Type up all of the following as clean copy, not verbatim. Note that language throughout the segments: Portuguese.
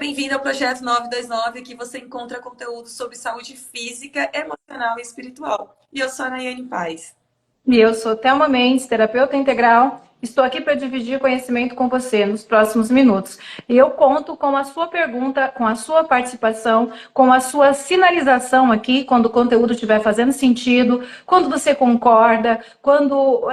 bem-vindo ao Projeto 929, aqui você encontra conteúdo sobre saúde física, emocional e espiritual. E eu sou a Nayane Paz. E eu sou Thelma Mendes, terapeuta integral. Estou aqui para dividir conhecimento com você nos próximos minutos. E eu conto com a sua pergunta, com a sua participação, com a sua sinalização aqui, quando o conteúdo estiver fazendo sentido, quando você concorda, quando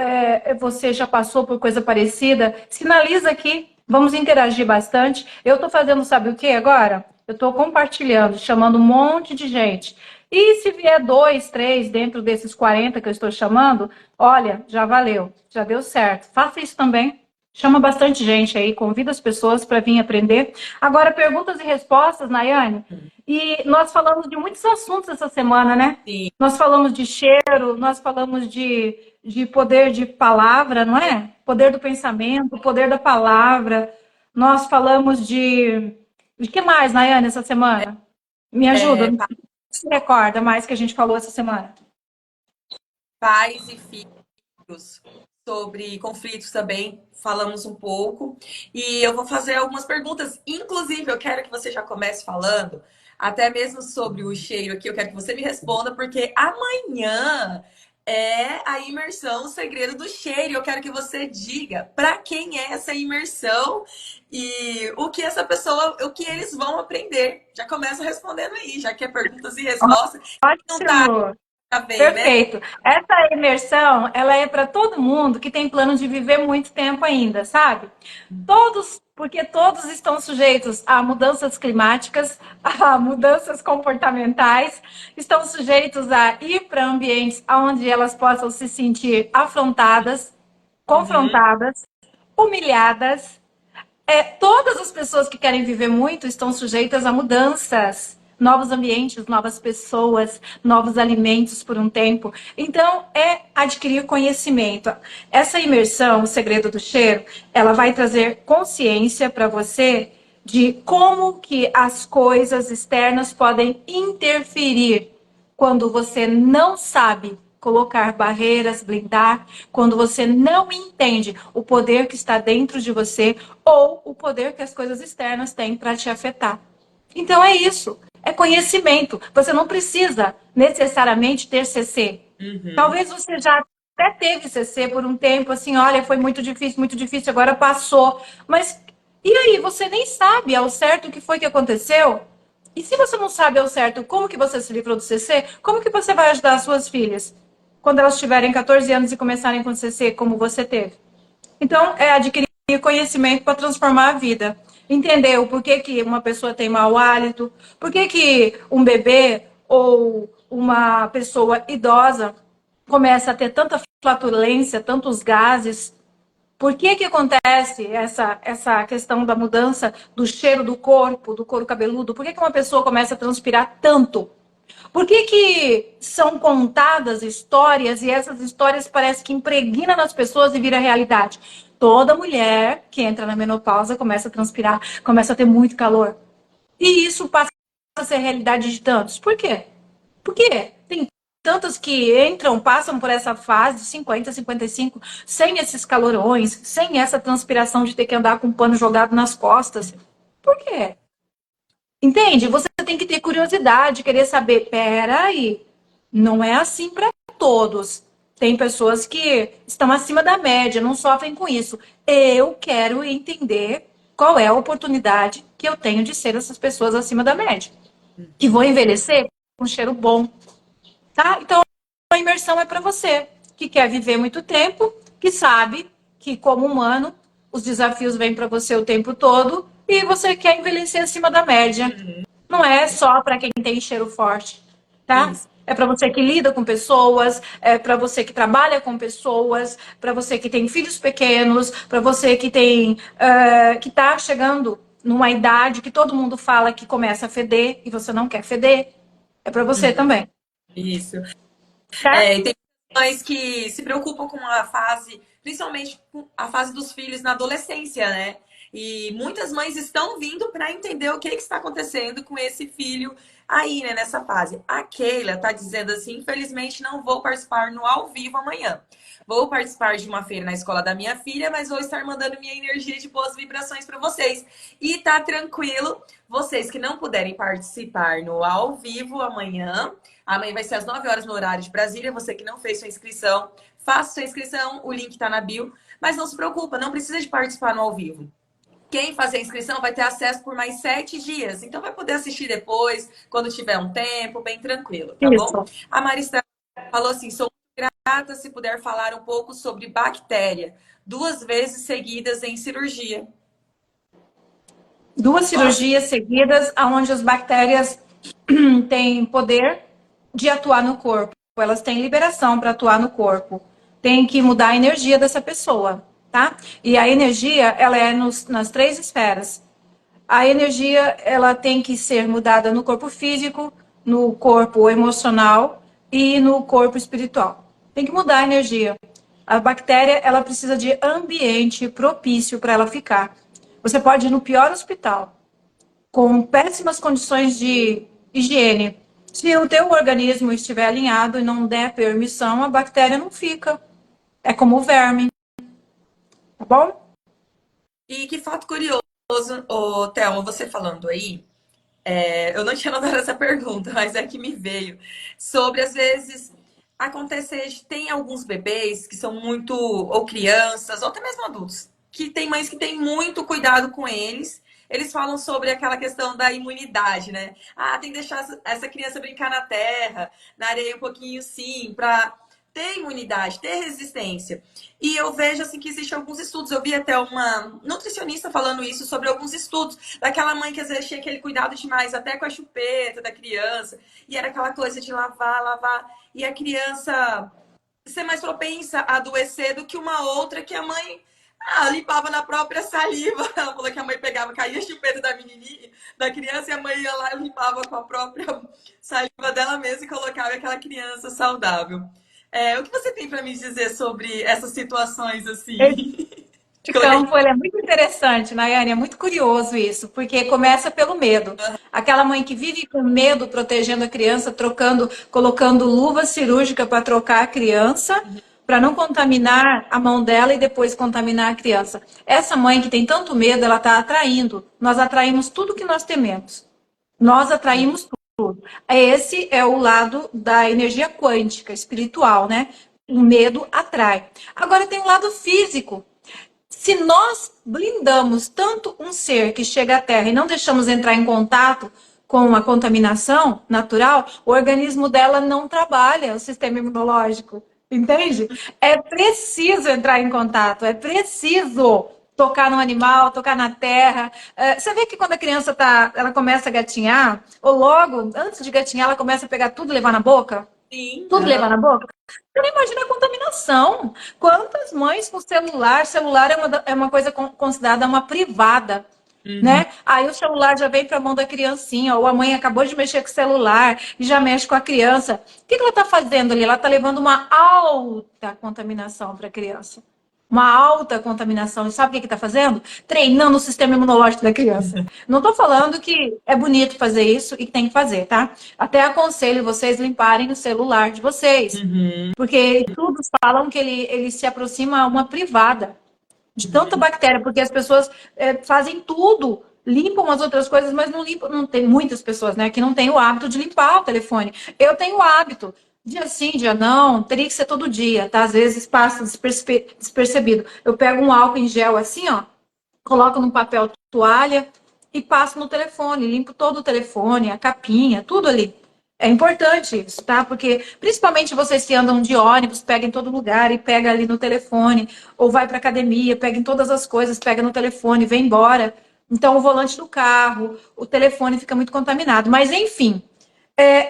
você já passou por coisa parecida, sinaliza aqui. Vamos interagir bastante. Eu estou fazendo, sabe o que agora? Eu estou compartilhando, chamando um monte de gente. E se vier 2, 3 dentro desses 40 que eu estou chamando, olha, já valeu, já deu certo. Faça isso também. Chama bastante gente aí, convida as pessoas para vir aprender. Agora, perguntas e respostas, Nayane. E nós falamos de muitos assuntos essa semana, né? Sim. Nós falamos de cheiro, nós falamos de poder de palavra, não é? Poder do pensamento, poder da palavra. Nós falamos de... De que mais, Nayane, essa semana? Me ajuda, se recorda mais que a gente falou essa semana? Pais e filhos, sobre conflitos também, falamos um pouco. E eu vou fazer algumas perguntas, inclusive eu quero que você já comece falando, até mesmo sobre o cheiro aqui, eu quero que você me responda, porque amanhã é a imersão, o segredo do cheiro. Eu quero que você diga para quem é essa imersão e o que essa pessoa, o que eles vão aprender. Já começa respondendo aí, já que é perguntas e respostas. Não tá, Ótimo, tá bem, né? perfeito. Essa imersão, ela é para todo mundo que tem plano de viver muito tempo ainda, sabe? Todos, porque todos estão sujeitos a mudanças climáticas, a mudanças comportamentais, estão sujeitos a ir para ambientes onde elas possam se sentir afrontadas, Uhum. confrontadas, humilhadas. Todas as pessoas que querem viver muito estão sujeitas a mudanças, novos ambientes, novas pessoas, novos alimentos por um tempo. Então, é adquirir conhecimento. Essa imersão, o segredo do cheiro, ela vai trazer consciência para você de como que as coisas externas podem interferir quando você não sabe colocar barreiras, blindar, quando você não entende o poder que está dentro de você ou o poder que as coisas externas têm para te afetar. Então é isso, é conhecimento. Você não precisa necessariamente ter CC. Uhum. Talvez você já até teve CC por um tempo, assim, olha, foi muito difícil, agora passou. Mas e aí, você nem sabe ao certo o que foi que aconteceu? E se você não sabe ao certo como que você se livrou do CC, como que você vai ajudar as suas filhas quando elas tiverem 14 anos e começarem com CC como você teve? Então, é adquirir conhecimento para transformar a vida. Entender o porquê que uma pessoa tem mau hálito, por que um bebê ou uma pessoa idosa começa a ter tanta flatulência, tantos gases. Por que acontece essa questão da mudança do cheiro do couro cabeludo? Por que uma pessoa começa a transpirar tanto? Por que são contadas histórias e essas histórias parecem que impregnam nas pessoas e vira realidade? Toda mulher que entra na menopausa começa a transpirar, começa a ter muito calor. E isso passa a ser realidade de tantos. Por quê? Porque tem tantas que entram, passam por essa fase de 50, 55, sem esses calorões, sem essa transpiração de ter que andar com um pano jogado nas costas. Por quê? Entende? Você tem que ter curiosidade, querer saber, peraí, não é assim para todos. Tem pessoas que estão acima da média, não sofrem com isso. Eu quero entender qual é a oportunidade que eu tenho de ser essas pessoas acima da média, que vão envelhecer com um cheiro bom, tá? Então, a imersão é para você que quer viver muito tempo, que sabe que, como humano, os desafios vêm para você o tempo todo e você quer envelhecer acima da média. Uhum. Não é só para quem tem cheiro forte, tá? Isso. É para você que lida com pessoas, é para você que trabalha com pessoas, para você que tem filhos pequenos, para você que tem que está chegando numa idade que todo mundo fala que começa a feder e você não quer feder. É para você Uhum. também, Isso. tá? E tem mães que se preocupam com a fase, principalmente com a fase dos filhos na adolescência, né? E muitas mães estão vindo para entender o que está acontecendo com esse filho aí, né, nessa fase. A Keila está dizendo assim: infelizmente não vou participar no ao vivo amanhã. Vou participar de uma feira na escola da minha filha, mas vou estar mandando minha energia de boas vibrações para vocês. E tá tranquilo, vocês que não puderem participar no ao vivo amanhã. Amanhã vai ser às 9 horas no horário de Brasília. Você que não fez sua inscrição, faça sua inscrição, o link tá na bio. Mas não se preocupa, não precisa de participar no ao vivo. Quem fazer a inscrição vai ter acesso por mais 7 dias. Então vai poder assistir depois, quando tiver um tempo, bem tranquilo, tá bom? Isso. A Marista falou assim: sou grata se puder falar um pouco sobre bactéria. 2 vezes seguidas em cirurgia. Duas Nossa, cirurgias seguidas, onde as bactérias têm poder de atuar no corpo. Elas têm liberação para atuar no corpo. Tem que mudar a energia dessa pessoa, tá? E a energia, ela é nas 3 esferas. A energia, ela tem que ser mudada no corpo físico, no corpo emocional e no corpo espiritual. Tem que mudar a energia. A bactéria, ela precisa de ambiente propício para ela ficar. Você pode ir no pior hospital, com péssimas condições de higiene. Se o teu organismo estiver alinhado e não der permissão, a bactéria não fica. É como o verme, tá bom? e que fato curioso, ô, Thelma, você falando aí. Eu não tinha notado essa pergunta, mas é que me veio. Sobre, às vezes, acontecer de tem alguns bebês que são muito, ou crianças, ou até mesmo adultos, que tem mães que têm muito cuidado com eles. Eles falam sobre aquela questão da imunidade, né? Ah, tem que deixar essa criança brincar na terra, na areia um pouquinho sim, para ter imunidade, ter resistência. E eu vejo assim que existem alguns estudos. Eu vi até uma nutricionista falando isso sobre alguns estudos daquela mãe que às vezes tinha aquele cuidado demais, até com a chupeta da criança, e era aquela coisa de lavar, lavar, e a criança ser mais propensa a adoecer do que uma outra que a mãe limpava na própria saliva. Ela falou que a mãe pegava, caía a chupeta da menininha, da criança, e a mãe ia lá e limpava com a própria saliva dela mesma e colocava aquela criança saudável. O que você tem para me dizer sobre essas situações assim? De campo, ele é muito interessante, Nayane, é muito curioso isso, porque começa pelo medo. Aquela mãe que vive com medo, protegendo a criança, trocando, colocando luva cirúrgica para trocar a criança, para não contaminar a mão dela e depois contaminar a criança. Essa mãe que tem tanto medo, ela está atraindo. Nós atraímos tudo que nós tememos. Nós atraímos tudo. Esse é o lado da energia quântica, espiritual, né? O medo atrai. Agora tem o lado físico. Se nós blindamos tanto um ser que chega à Terra e não deixamos entrar em contato com a contaminação natural, o organismo dela não trabalha, o sistema imunológico, entende? É preciso entrar em contato, é preciso tocar no animal, tocar na terra. Você vê que quando a criança ela começa a gatinhar, ou logo, antes de gatinhar, ela começa a pegar tudo e levar na boca? Sim. Tudo levar na boca? Você não imagina a contaminação. Quantas mães com celular? Celular é uma coisa considerada uma privada, Uhum. né? Aí o celular já vem para a mão da criancinha, ou a mãe acabou de mexer com o celular e já mexe com a criança. O que ela está fazendo ali? Ela está levando uma alta contaminação para a criança. Uma alta contaminação. E sabe o que está fazendo? Treinando o sistema imunológico da criança. Não estou falando que é bonito fazer isso e que tem que fazer, tá? Até aconselho vocês limparem o celular de vocês. Uhum. Porque estudos falam que ele se aproxima a uma privada de tanta bactéria, porque as pessoas fazem tudo, limpam as outras coisas, mas não limpam. Não tem muitas pessoas, né, que não têm o hábito de limpar o telefone. Eu tenho o hábito. Dia sim, dia não, teria que ser todo dia, tá? Às vezes passa despercebido. Eu pego um álcool em gel assim, ó, coloco num papel toalha e passo no telefone, limpo todo o telefone, a capinha, tudo ali. É importante isso, tá? Porque principalmente vocês que andam de ônibus, pega em todo lugar e pega ali no telefone, ou vai para academia, pega em todas as coisas, pega no telefone, vem embora. Então o volante do carro, o telefone fica muito contaminado. Mas enfim,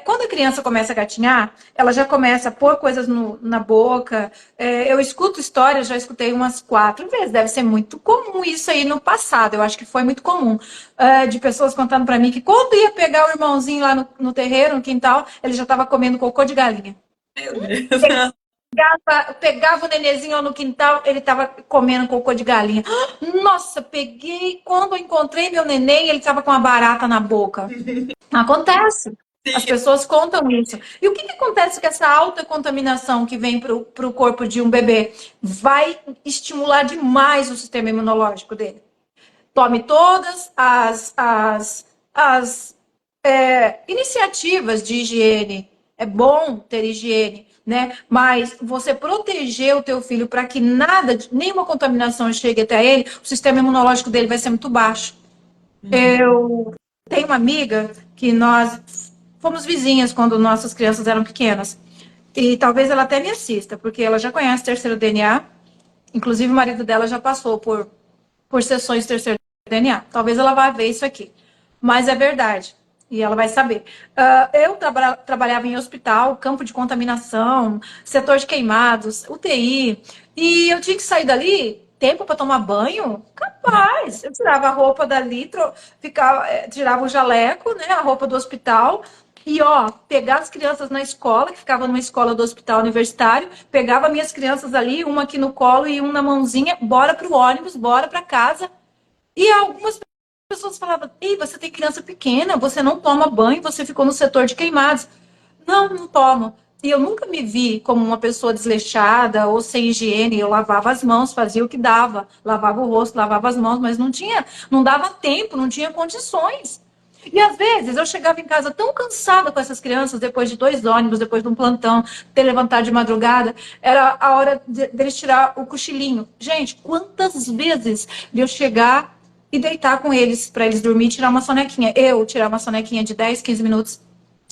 quando a criança começa a gatinhar, ela já começa a pôr coisas na boca. Eu escuto histórias, já escutei umas 4 vezes. Deve ser muito comum isso aí no passado. Eu acho que foi muito comum. De pessoas contando para mim que quando ia pegar o irmãozinho lá no terreiro, no quintal, ele já estava comendo cocô de galinha. Meu Deus. pegava o nenenzinho lá no quintal, ele estava comendo cocô de galinha. Nossa, peguei. Quando eu encontrei meu neném, ele estava com uma barata na boca. Acontece. As Sim. pessoas contam isso. E o que, que acontece com essa alta contaminação que vem para o corpo de um bebê? Vai estimular demais o sistema imunológico dele. Tome todas as iniciativas de higiene. É bom ter higiene, né? Mas você proteger o teu filho para que nada, nenhuma contaminação chegue até ele, o sistema imunológico dele vai ser muito baixo. Uhum. Eu tenho uma amiga que nós fomos vizinhas quando nossas crianças eram pequenas. E talvez ela até me assista, porque ela já conhece terceiro DNA. Inclusive, o marido dela já passou por sessões de terceiro DNA. Talvez ela vá ver isso aqui. Mas é verdade. E ela vai saber. Eu trabalhava em hospital, campo de contaminação, setor de queimados, UTI. E eu tinha que sair dali, tempo para tomar banho? Capaz. Eu tirava a roupa dali, tirava o jaleco, né, a roupa do hospital. E, ó, pegar as crianças na escola, que ficava numa escola do hospital universitário, pegava minhas crianças ali, uma aqui no colo e uma na mãozinha, bora pro ônibus, bora para casa. E algumas pessoas falavam: ei, você tem criança pequena, você não toma banho, você ficou no setor de queimados. Não, não tomo. E eu nunca me vi como uma pessoa desleixada ou sem higiene. Eu lavava as mãos, fazia o que dava, lavava o rosto, lavava as mãos, mas não dava tempo, não tinha condições. E às vezes eu chegava em casa tão cansada com essas crianças, depois de 2 ônibus, depois de um plantão, ter levantado de madrugada, era a hora deles tirar o cochilinho. Gente, quantas vezes de eu chegar e deitar com eles, para eles dormir e tirar uma sonequinha. Eu tirar uma sonequinha de 10, 15 minutos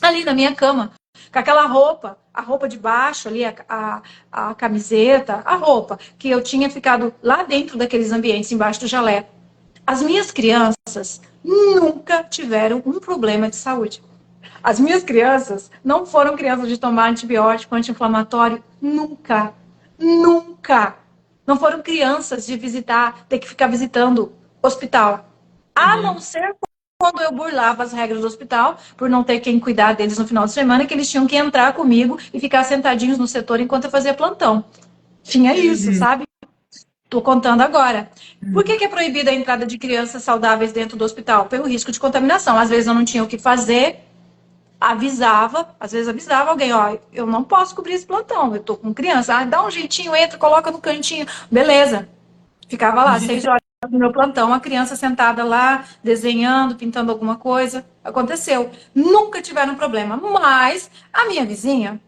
ali na minha cama, com aquela roupa, a roupa de baixo ali, a camiseta, a roupa, que eu tinha ficado lá dentro daqueles ambientes, embaixo do jaleco. As minhas crianças nunca tiveram um problema de saúde. As minhas crianças não foram crianças de tomar antibiótico, anti-inflamatório, nunca. Nunca. Não foram crianças de visitar, ter que ficar visitando hospital. A Uhum. não ser quando eu burlava as regras do hospital, por não ter quem cuidar deles no final de semana, que eles tinham que entrar comigo e ficar sentadinhos no setor enquanto eu fazia plantão. Tinha isso, Uhum. sabe? Estou contando agora. Por Uhum. que é proibida a entrada de crianças saudáveis dentro do hospital? Pelo risco de contaminação. Às vezes eu não tinha o que fazer, avisava, às vezes avisava alguém, ó, eu não posso cobrir esse plantão, eu tô com criança. Ah, dá um jeitinho, entra, coloca no cantinho. Beleza. Ficava lá, 6 horas no meu plantão, a criança sentada lá, desenhando, pintando alguma coisa. Aconteceu. Nunca tiveram problema. Mas a minha vizinha,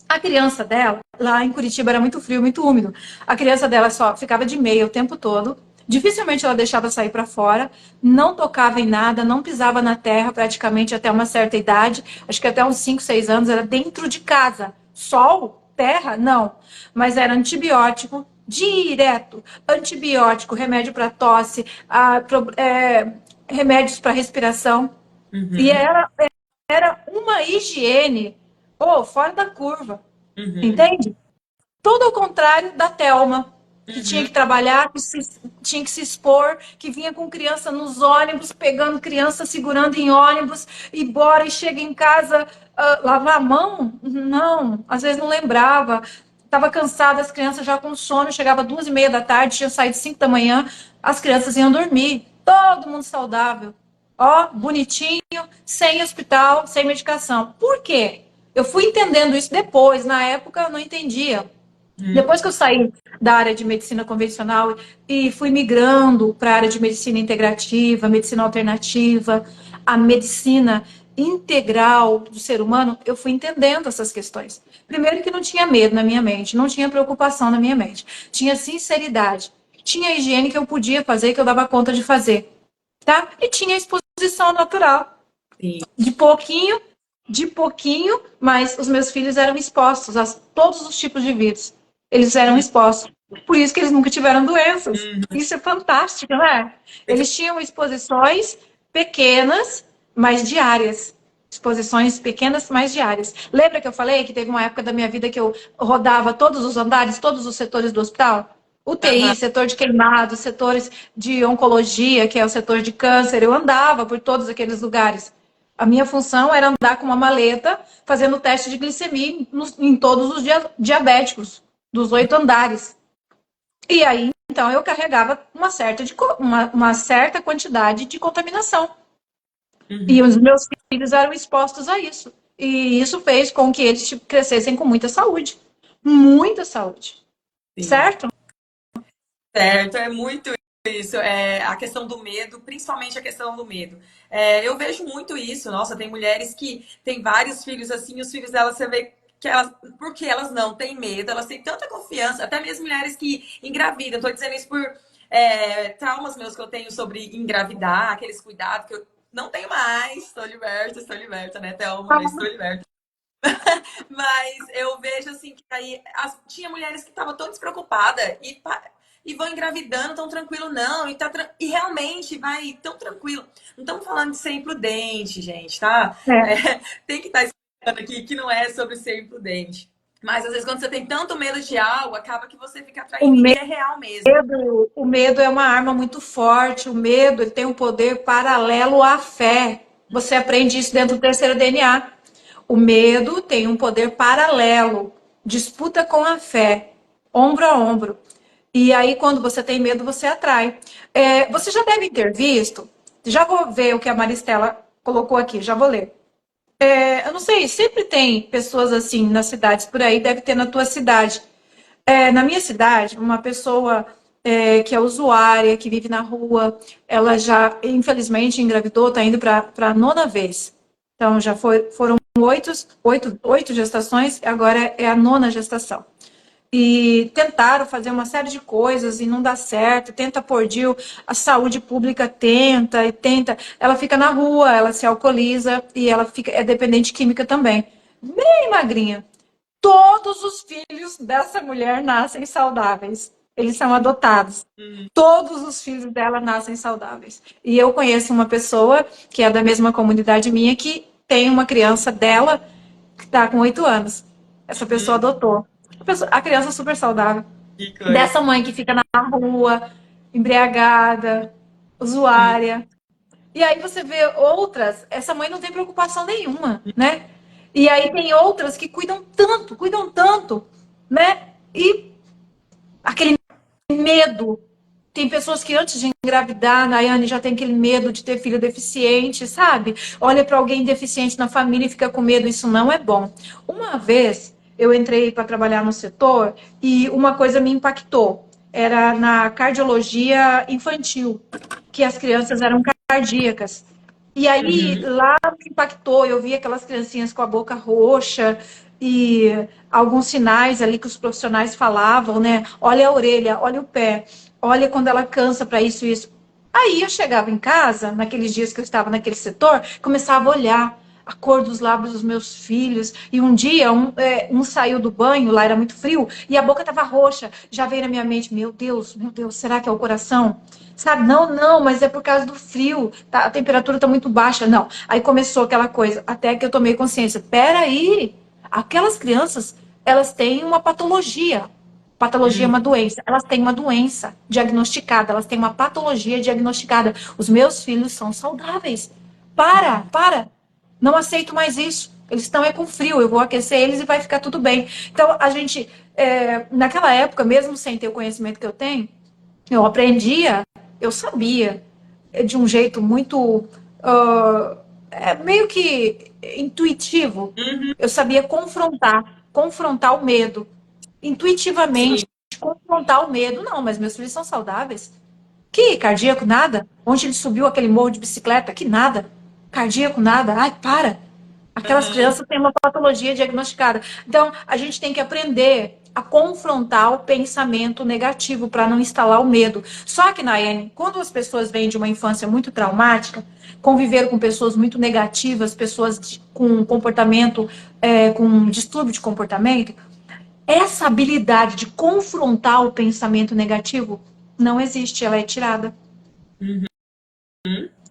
a criança dela, lá em Curitiba era muito frio, muito úmido. A criança dela só ficava de meia o tempo todo. Dificilmente ela deixava sair para fora, não tocava em nada, não pisava na terra praticamente até uma certa idade. Acho que até uns 5, 6 anos era dentro de casa. Sol, terra, não. Mas era antibiótico direto. Antibiótico, remédio para tosse, remédios para respiração. E Uhum. era uma higiene, fora da curva. Uhum. Entende? Todo ao contrário da Thelma, que tinha Uhum. que trabalhar, tinha que se expor, que vinha com criança nos ônibus, pegando criança, segurando em ônibus, e bora e chega em casa, lavar a mão? Não, às vezes não lembrava. Estava cansada, as crianças já com sono, chegava 2h30 da tarde, tinha saído 5 da manhã, as crianças iam dormir. Todo mundo saudável. Ó, bonitinho, sem hospital, sem medicação. Por quê? Eu fui entendendo isso depois, na época eu não entendia. Uhum. Depois que eu saí da área de medicina convencional e fui migrando para a área de medicina integrativa, medicina alternativa, a medicina integral do ser humano, eu fui entendendo essas questões. Primeiro que não tinha medo na minha mente, não tinha preocupação na minha mente, tinha sinceridade, tinha a higiene que eu podia fazer, que eu dava conta de fazer, tá? E tinha a exposição natural, Sim. de pouquinho, mas os meus filhos eram expostos a todos os tipos de vírus. Eles eram expostos. Por isso que eles nunca tiveram doenças. Uhum. Isso é fantástico, não é? Eles tinham exposições pequenas, mas diárias. Exposições pequenas, mas diárias. Lembra que eu falei que teve uma época da minha vida que eu rodava todos os andares, todos os setores do hospital? Aham. UTI, setor de queimados, setores de oncologia, que é o setor de câncer. Eu andava por todos aqueles lugares. A minha função era andar com uma maleta fazendo teste de glicemia em todos os diabéticos. dos 8 andares. E aí, então, eu carregava uma certa quantidade de contaminação. E Uhum. os meus filhos eram expostos a isso. E isso fez com que eles crescessem com muita saúde. Muita saúde. Sim. Certo? Certo, é muito isso. É a questão do medo, principalmente a questão do medo. Eu vejo muito isso. Nossa, tem mulheres que têm vários filhos assim, os filhos delas você vê que elas, porque elas não têm medo, elas têm tanta confiança, até mesmo mulheres que engravidam. Estou dizendo isso por traumas meus que eu tenho sobre engravidar, aqueles cuidados que eu não tenho mais. Estou liberta, né, Thelma? Estou liberta. Mas eu vejo assim que aí tinha mulheres que estavam tão despreocupadas e vão engravidando tão tranquilo, não, e realmente vai tão tranquilo. Não estamos falando de ser imprudente, gente, tá? É. Tem que estar explicando aqui que não é sobre ser imprudente. Mas às vezes quando você tem tanto medo de algo, acaba que você fica O atraindo e é real mesmo. o medo é uma arma muito forte. O medo ele tem um poder paralelo à fé. Você aprende isso dentro do terceiro DNA. O medo tem um poder paralelo, disputa com a fé, ombro a ombro. E aí, quando você tem medo, você atrai. Você já deve ter visto, já vou ver o que a Maristela colocou aqui, já vou ler. Eu não sei, sempre tem pessoas assim nas cidades por aí, deve ter na tua cidade. Na minha cidade, uma pessoa que é usuária, que vive na rua, ela já, infelizmente, engravidou, está indo para a nona vez. Então, foram oito gestações, agora é a nona gestação. E tentaram fazer uma série de coisas e não dá certo, tenta pôr DIU, a saúde pública tenta e tenta. Ela fica na rua, ela se alcooliza e ela é dependente química também. Bem magrinha. Todos os filhos dessa mulher nascem saudáveis. Eles são adotados. Hum, Todos os filhos dela nascem saudáveis. E eu conheço uma pessoa que é da mesma comunidade minha que tem uma criança dela que está com 8 anos. Essa pessoa uhum, adotou. A criança é super saudável. que coisa. Dessa mãe que fica na rua, embriagada, usuária. E aí você vê outras, essa mãe não tem preocupação nenhuma, né? E aí tem outras que cuidam tanto, né? E aquele medo. Tem pessoas que antes de engravidar, Nayane, já tem aquele medo de ter filho deficiente, sabe? Olha para alguém deficiente na família e fica com medo, isso não é bom. Uma vez eu entrei para trabalhar no setor e uma coisa me impactou. Era na cardiologia infantil, que as crianças eram cardíacas. E aí Uhum, lá me impactou, eu vi aquelas criancinhas com a boca roxa e alguns sinais ali que os profissionais falavam, né? Olha a orelha, olha o pé, olha quando ela cansa para isso e isso. Aí eu chegava em casa, naqueles dias que eu estava naquele setor, começava a olhar a cor dos lábios dos meus filhos. E um dia, um saiu do banho, lá era muito frio, e a boca estava roxa. Já veio na minha mente, meu Deus, será que é o coração? Sabe, não, mas é por causa do frio, tá, a temperatura está muito baixa. Não, aí começou aquela coisa, até que eu tomei consciência. Peraí, aquelas crianças, elas têm uma patologia. Patologia é uhum, uma doença. Elas têm uma doença diagnosticada, elas têm uma patologia diagnosticada. Os meus filhos são saudáveis. Para. Não aceito mais isso. Eles estão com frio, eu vou aquecer eles e vai ficar tudo bem. Então, a gente, naquela época, mesmo sem ter o conhecimento que eu tenho, eu aprendia, eu sabia, de um jeito muito, meio que intuitivo. uhum, Eu sabia confrontar o medo. Intuitivamente, sim. confrontar o medo. Não, mas meus filhos são saudáveis. Que cardíaco, nada. Onde ele subiu aquele morro de bicicleta, que nada. Cardíaco, nada. Ai, para. Aquelas Uhum, crianças têm uma patologia diagnosticada. Então, a gente tem que aprender a confrontar o pensamento negativo para não instalar o medo. Só que, Nayane, quando as pessoas vêm de uma infância muito traumática, conviveram com pessoas muito negativas, pessoas com comportamento, com distúrbio de comportamento, essa habilidade de confrontar o pensamento negativo não existe, ela é tirada. uhum,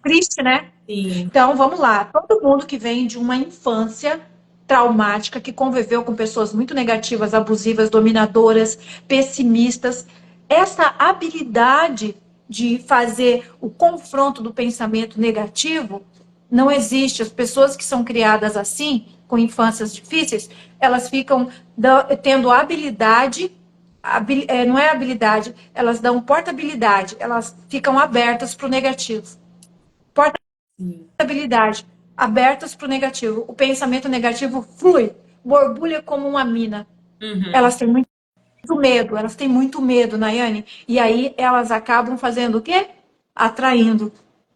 Triste, né? sim. Então, vamos lá. Todo mundo que vem de uma infância traumática, que conviveu com pessoas muito negativas, abusivas, dominadoras, pessimistas, essa habilidade de fazer o confronto do pensamento negativo não existe. As pessoas que são criadas assim, com infâncias difíceis, elas ficam tendo a habilidade não é habilidade, elas dão portabilidade, elas ficam abertas para o negativo. Sim. Portabilidade, abertas para o negativo. O pensamento negativo flui, borbulha como uma mina. Uhum. Elas têm muito medo, elas têm muito medo, Nayane. E aí elas acabam fazendo o quê? Atraindo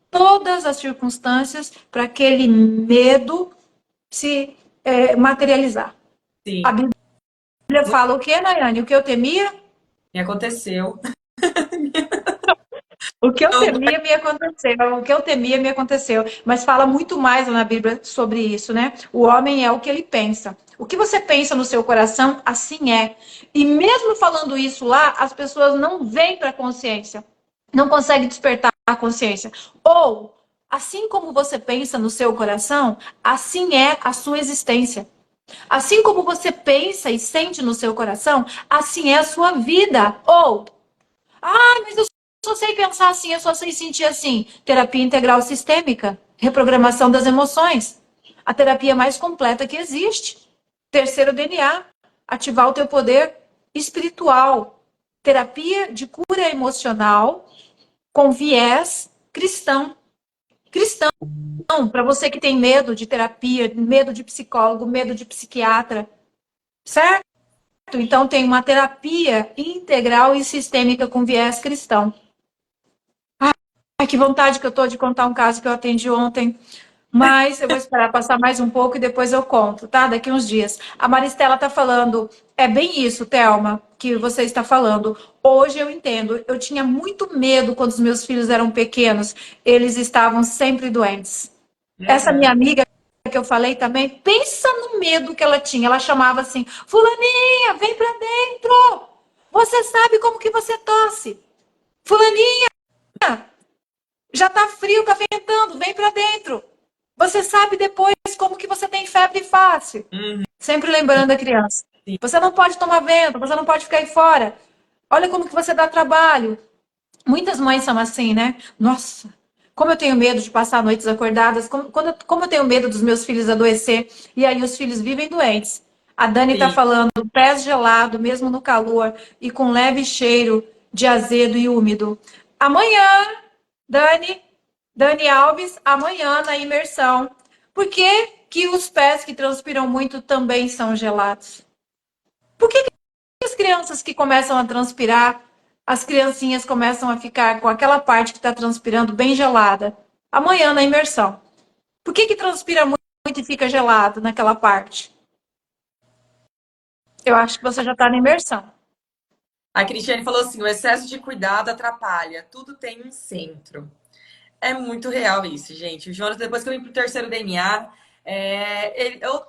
todas as circunstâncias para aquele medo se materializar. A Sim. Bíblia fala o quê, Nayane? O que eu temia? Me aconteceu. O que eu Eu temia me aconteceu, o que eu temia me aconteceu. Mas fala muito mais na Bíblia sobre isso, né? O homem é o que ele pensa. O que você pensa no seu coração, assim é. E mesmo falando isso lá, as pessoas não vêm para a consciência, não conseguem despertar a consciência. Ou, assim como você pensa no seu coração, assim é a sua existência. Assim como você pensa e sente no seu coração, assim é a sua vida. Ou, mas eu só sei pensar assim, eu só sei sentir assim. Terapia integral sistêmica, reprogramação das emoções. A terapia mais completa que existe. Terceiro DNA, ativar o teu poder espiritual. Terapia de cura emocional com viés cristão. Cristão, para você que tem medo de terapia, medo de psicólogo, medo de psiquiatra, certo? Então tem uma terapia integral e sistêmica com viés cristão. Ai, que vontade que eu tô de contar um caso que eu atendi ontem. Mas eu vou esperar passar mais um pouco e depois eu conto, tá? Daqui uns dias. A Maristela tá falando, é bem isso, Thelma, que você está falando. Hoje eu entendo. Eu tinha muito medo quando os meus filhos eram pequenos. Eles estavam sempre doentes. Essa minha Uhum. amiga que eu falei também, pensa no medo que ela tinha. Ela chamava assim: Fulaninha, vem pra dentro. Você sabe como que você tosse. Fulaninha, já tá frio, tá ventando, vem pra dentro. Você sabe depois como que você tem febre fácil. Uhum. Sempre lembrando a criança. Sim. Você não pode tomar vento, você não pode ficar aí fora. Olha como que você dá trabalho. Muitas mães são assim, né? Nossa, como eu tenho medo de passar noites acordadas, como eu tenho medo dos meus filhos adoecer, e aí os filhos vivem doentes. A Dani tá Sim. falando, pés gelado, mesmo no calor, e com leve cheiro de azedo e úmido. Amanhã, Dani, Dani Alves, amanhã na imersão. Por que que os pés que transpiram muito também são gelados? Por que as crianças que começam a transpirar, as criancinhas começam a ficar com aquela parte que está transpirando bem gelada? Amanhã na imersão. Por que que transpira muito e fica gelado naquela parte? Eu acho que você já está na imersão. A Cristiane falou assim: o excesso de cuidado atrapalha, tudo tem um centro. É muito real isso, gente. O Jonas, depois que eu vim pro terceiro DNA,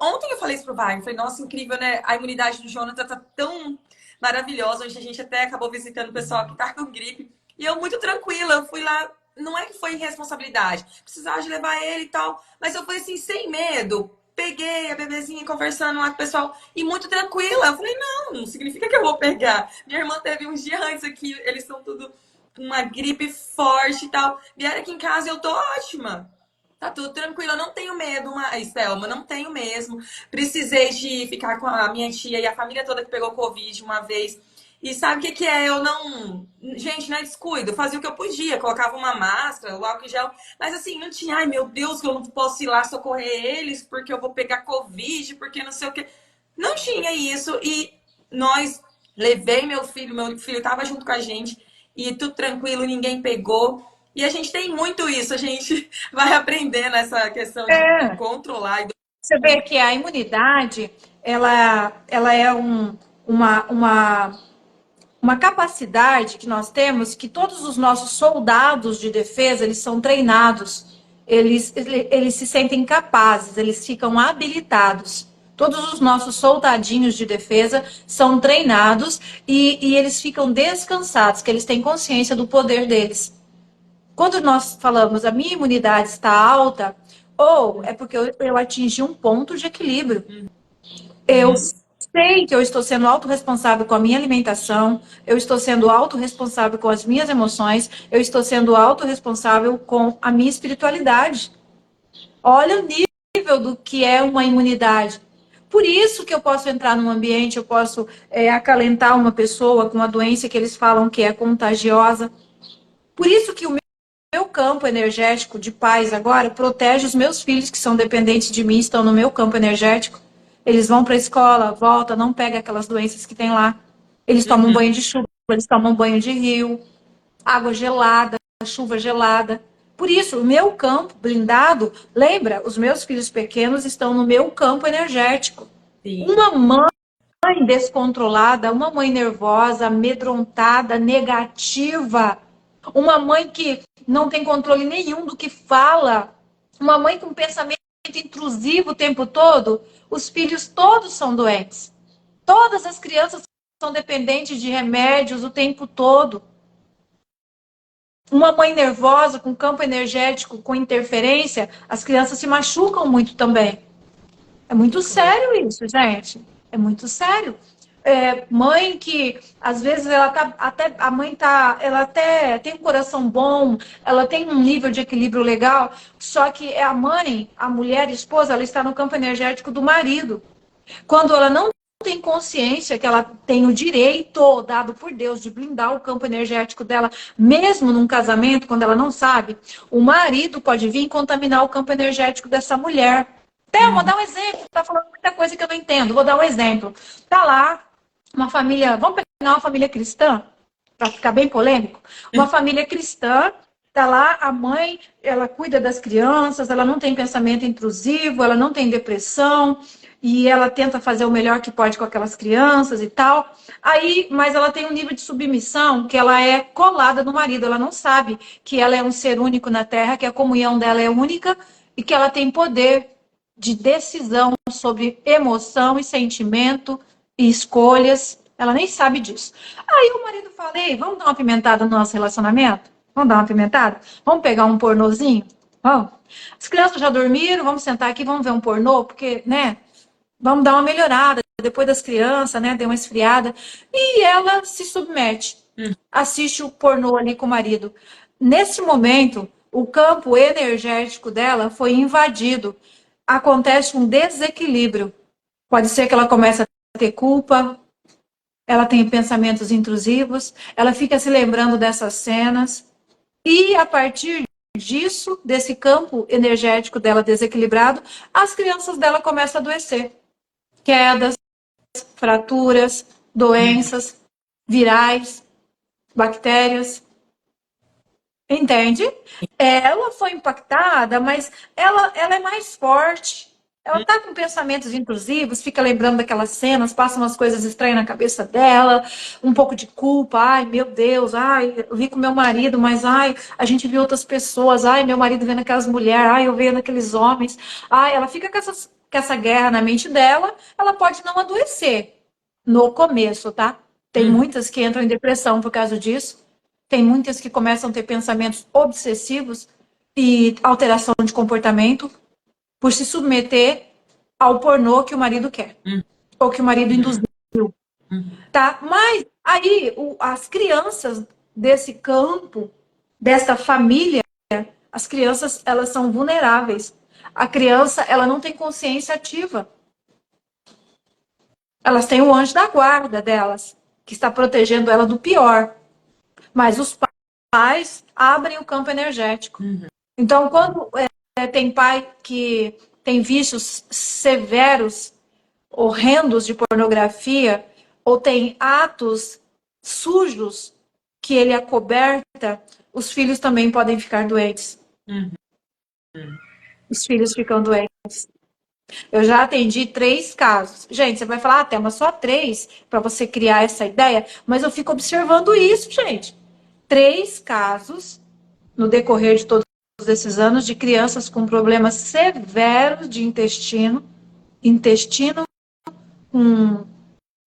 ontem eu falei isso pro Wagner, falei, nossa, incrível, né? A imunidade do Jonas tá tão maravilhosa. Hoje a gente até acabou visitando o pessoal que tá com gripe. E eu muito tranquila, eu fui lá, não é que foi irresponsabilidade, precisava de levar ele e tal, mas eu fui assim, sem medo. Peguei a bebezinha conversando lá com o pessoal e muito tranquila. Eu falei, não significa que eu vou pegar. Minha irmã teve uns dias antes aqui, eles são tudo com uma gripe forte e tal. Vieram aqui em casa e eu tô ótima. Tá tudo tranquilo, eu não tenho medo, mas, Thelma, não tenho mesmo. Precisei de ficar com a minha tia e a família toda que pegou Covid uma vez. E sabe o que que é? Eu não. Gente, não é descuido. Eu fazia o que eu podia. Colocava uma máscara, o álcool em gel. Mas assim, não tinha. Ai, meu Deus, que eu não posso ir lá socorrer eles porque eu vou pegar Covid, porque não sei o quê. Não tinha isso. E nós. Levei meu filho tava junto com a gente. E tudo tranquilo, ninguém pegou. E a gente tem muito isso. A gente vai aprendendo essa questão de É, controlar. você vê que a imunidade, ela é uma capacidade que nós temos que todos os nossos soldados de defesa, eles são treinados, eles se sentem capazes, eles ficam habilitados. Todos os nossos soldadinhos de defesa são treinados e eles ficam descansados, que eles têm consciência do poder deles. Quando nós falamos a minha imunidade está alta, ou é porque eu atingi um ponto de equilíbrio. Eu Uhum. sei que eu estou sendo autorresponsável com a minha alimentação, eu estou sendo autorresponsável com as minhas emoções, eu estou sendo autorresponsável com a minha espiritualidade. Olha o nível do que é uma imunidade. Por isso que eu posso entrar num ambiente, eu posso acalentar uma pessoa com uma doença que eles falam que é contagiosa. Por isso que o meu campo energético de paz agora protege os meus filhos que são dependentes de mim, estão no meu campo energético. Eles vão para a escola, voltam, não pega aquelas doenças que tem lá. Eles tomam Uhum. banho de chuva, eles tomam banho de rio, água gelada, chuva gelada. Por isso, o meu campo blindado, lembra, os meus filhos pequenos estão no meu campo energético. Sim. Uma mãe descontrolada, uma mãe nervosa, amedrontada, negativa, uma mãe que não tem controle nenhum do que fala, uma mãe com pensamento intrusivo o tempo todo, os filhos todos são doentes. Todas as crianças são dependentes de remédios o tempo todo. Uma mãe nervosa, com campo energético, com interferência, as crianças se machucam muito também. É muito sério isso, gente. É muito sério. Mãe que às vezes ela tá até a mãe tá, ela até tem um coração bom, ela tem um nível de equilíbrio legal, só que é a mãe, a mulher, a esposa, ela está no campo energético do marido. Quando ela não tem consciência que ela tem o direito dado por Deus de blindar o campo energético dela, mesmo num casamento, quando ela não sabe, o marido pode vir e contaminar o campo energético dessa mulher. Thelma, Uhum. dá um exemplo. Tá falando muita coisa que eu não entendo. Vou dar um exemplo. Tá lá uma família, vamos pegar uma família cristã, para ficar bem polêmico. Uma família cristã, tá lá a mãe, ela cuida das crianças, ela não tem pensamento intrusivo, ela não tem depressão, e ela tenta fazer o melhor que pode com aquelas crianças e tal. Aí, mas ela tem um nível de submissão que ela é colada no marido, ela não sabe que ela é um ser único na Terra, que a comunhão dela é única e que ela tem poder de decisão sobre emoção e sentimento e escolhas. Ela nem sabe disso. Aí o marido fala: ei, vamos dar uma pimentada no nosso relacionamento? Vamos dar uma pimentada? Vamos pegar um pornozinho? Vamos. As crianças já dormiram, vamos sentar aqui, vamos ver um pornô, porque, né? Vamos dar uma melhorada. Depois das crianças, né? Deu uma esfriada. E ela se submete. Assiste o pornô ali com o marido. Nesse momento, o campo energético dela foi invadido. Acontece um desequilíbrio. Pode ser que ela comece a ter culpa, ela tem pensamentos intrusivos, ela fica se lembrando dessas cenas. E a partir disso, desse campo energético dela desequilibrado, as crianças dela começam a adoecer. Quedas, fraturas, doenças virais, bactérias. Entende? Ela foi impactada, mas ela é mais forte. Ela tá com pensamentos intrusivos, fica lembrando daquelas cenas, passa umas coisas estranhas na cabeça dela, um pouco de culpa, ai, meu Deus, ai, eu vi com meu marido, mas ai, a gente viu outras pessoas, ai, meu marido vendo aquelas mulheres, ai, eu vendo aqueles homens, ai, ela fica com essa guerra na mente dela, ela pode não adoecer no começo, tá? Tem Uhum. muitas que entram em depressão por causa disso. Tem muitas que começam a ter pensamentos obsessivos e alteração de comportamento por se submeter ao pornô que o marido quer, Uhum. ou que o marido induziu, Uhum. tá? Mas aí as crianças desse campo, dessa família, as crianças, elas são vulneráveis. A criança, ela não tem consciência ativa. Elas têm o anjo da guarda delas, que está protegendo ela do pior. Mas os pais abrem o campo energético. Uhum. Então, quando tem pai que tem vícios severos, horrendos de pornografia, ou tem atos sujos que ele acoberta, os filhos também podem ficar doentes. Uhum. Os filhos ficam doentes. Eu já atendi 3 casos. Gente, você vai falar, Thelma, só 3 para você criar essa ideia, mas eu fico observando isso, gente. 3 casos no decorrer de todos esses anos de crianças com problemas severos de intestino com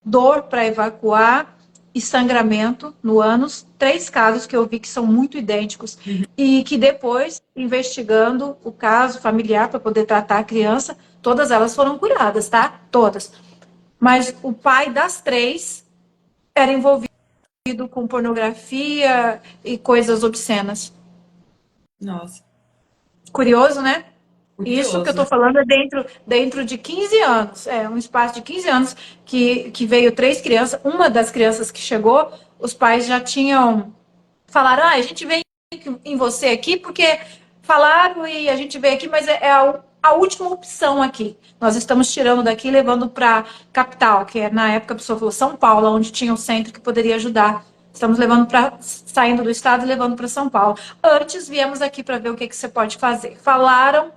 dor para evacuar e sangramento no ânus. 3 casos que eu vi que são muito idênticos e que depois, investigando o caso familiar para poder tratar a criança, todas elas foram curadas, tá? Todas. Mas o pai das 3 era envolvido com pornografia e coisas obscenas. Nossa. Curioso, né? Isso que eu estou Curioso. falando é dentro de 15 anos. É um espaço de 15 anos que veio três crianças. Uma das crianças que chegou, os pais já tinham. Falaram, a gente veio em você aqui porque falaram e a gente veio aqui, mas é a última opção aqui. Nós estamos tirando daqui e levando para capital, que é, na época a pessoa falou São Paulo, onde tinha um centro que poderia ajudar. Estamos levando para saindo do estado e levando para São Paulo. Antes viemos aqui para ver o que, que você pode fazer. Falaram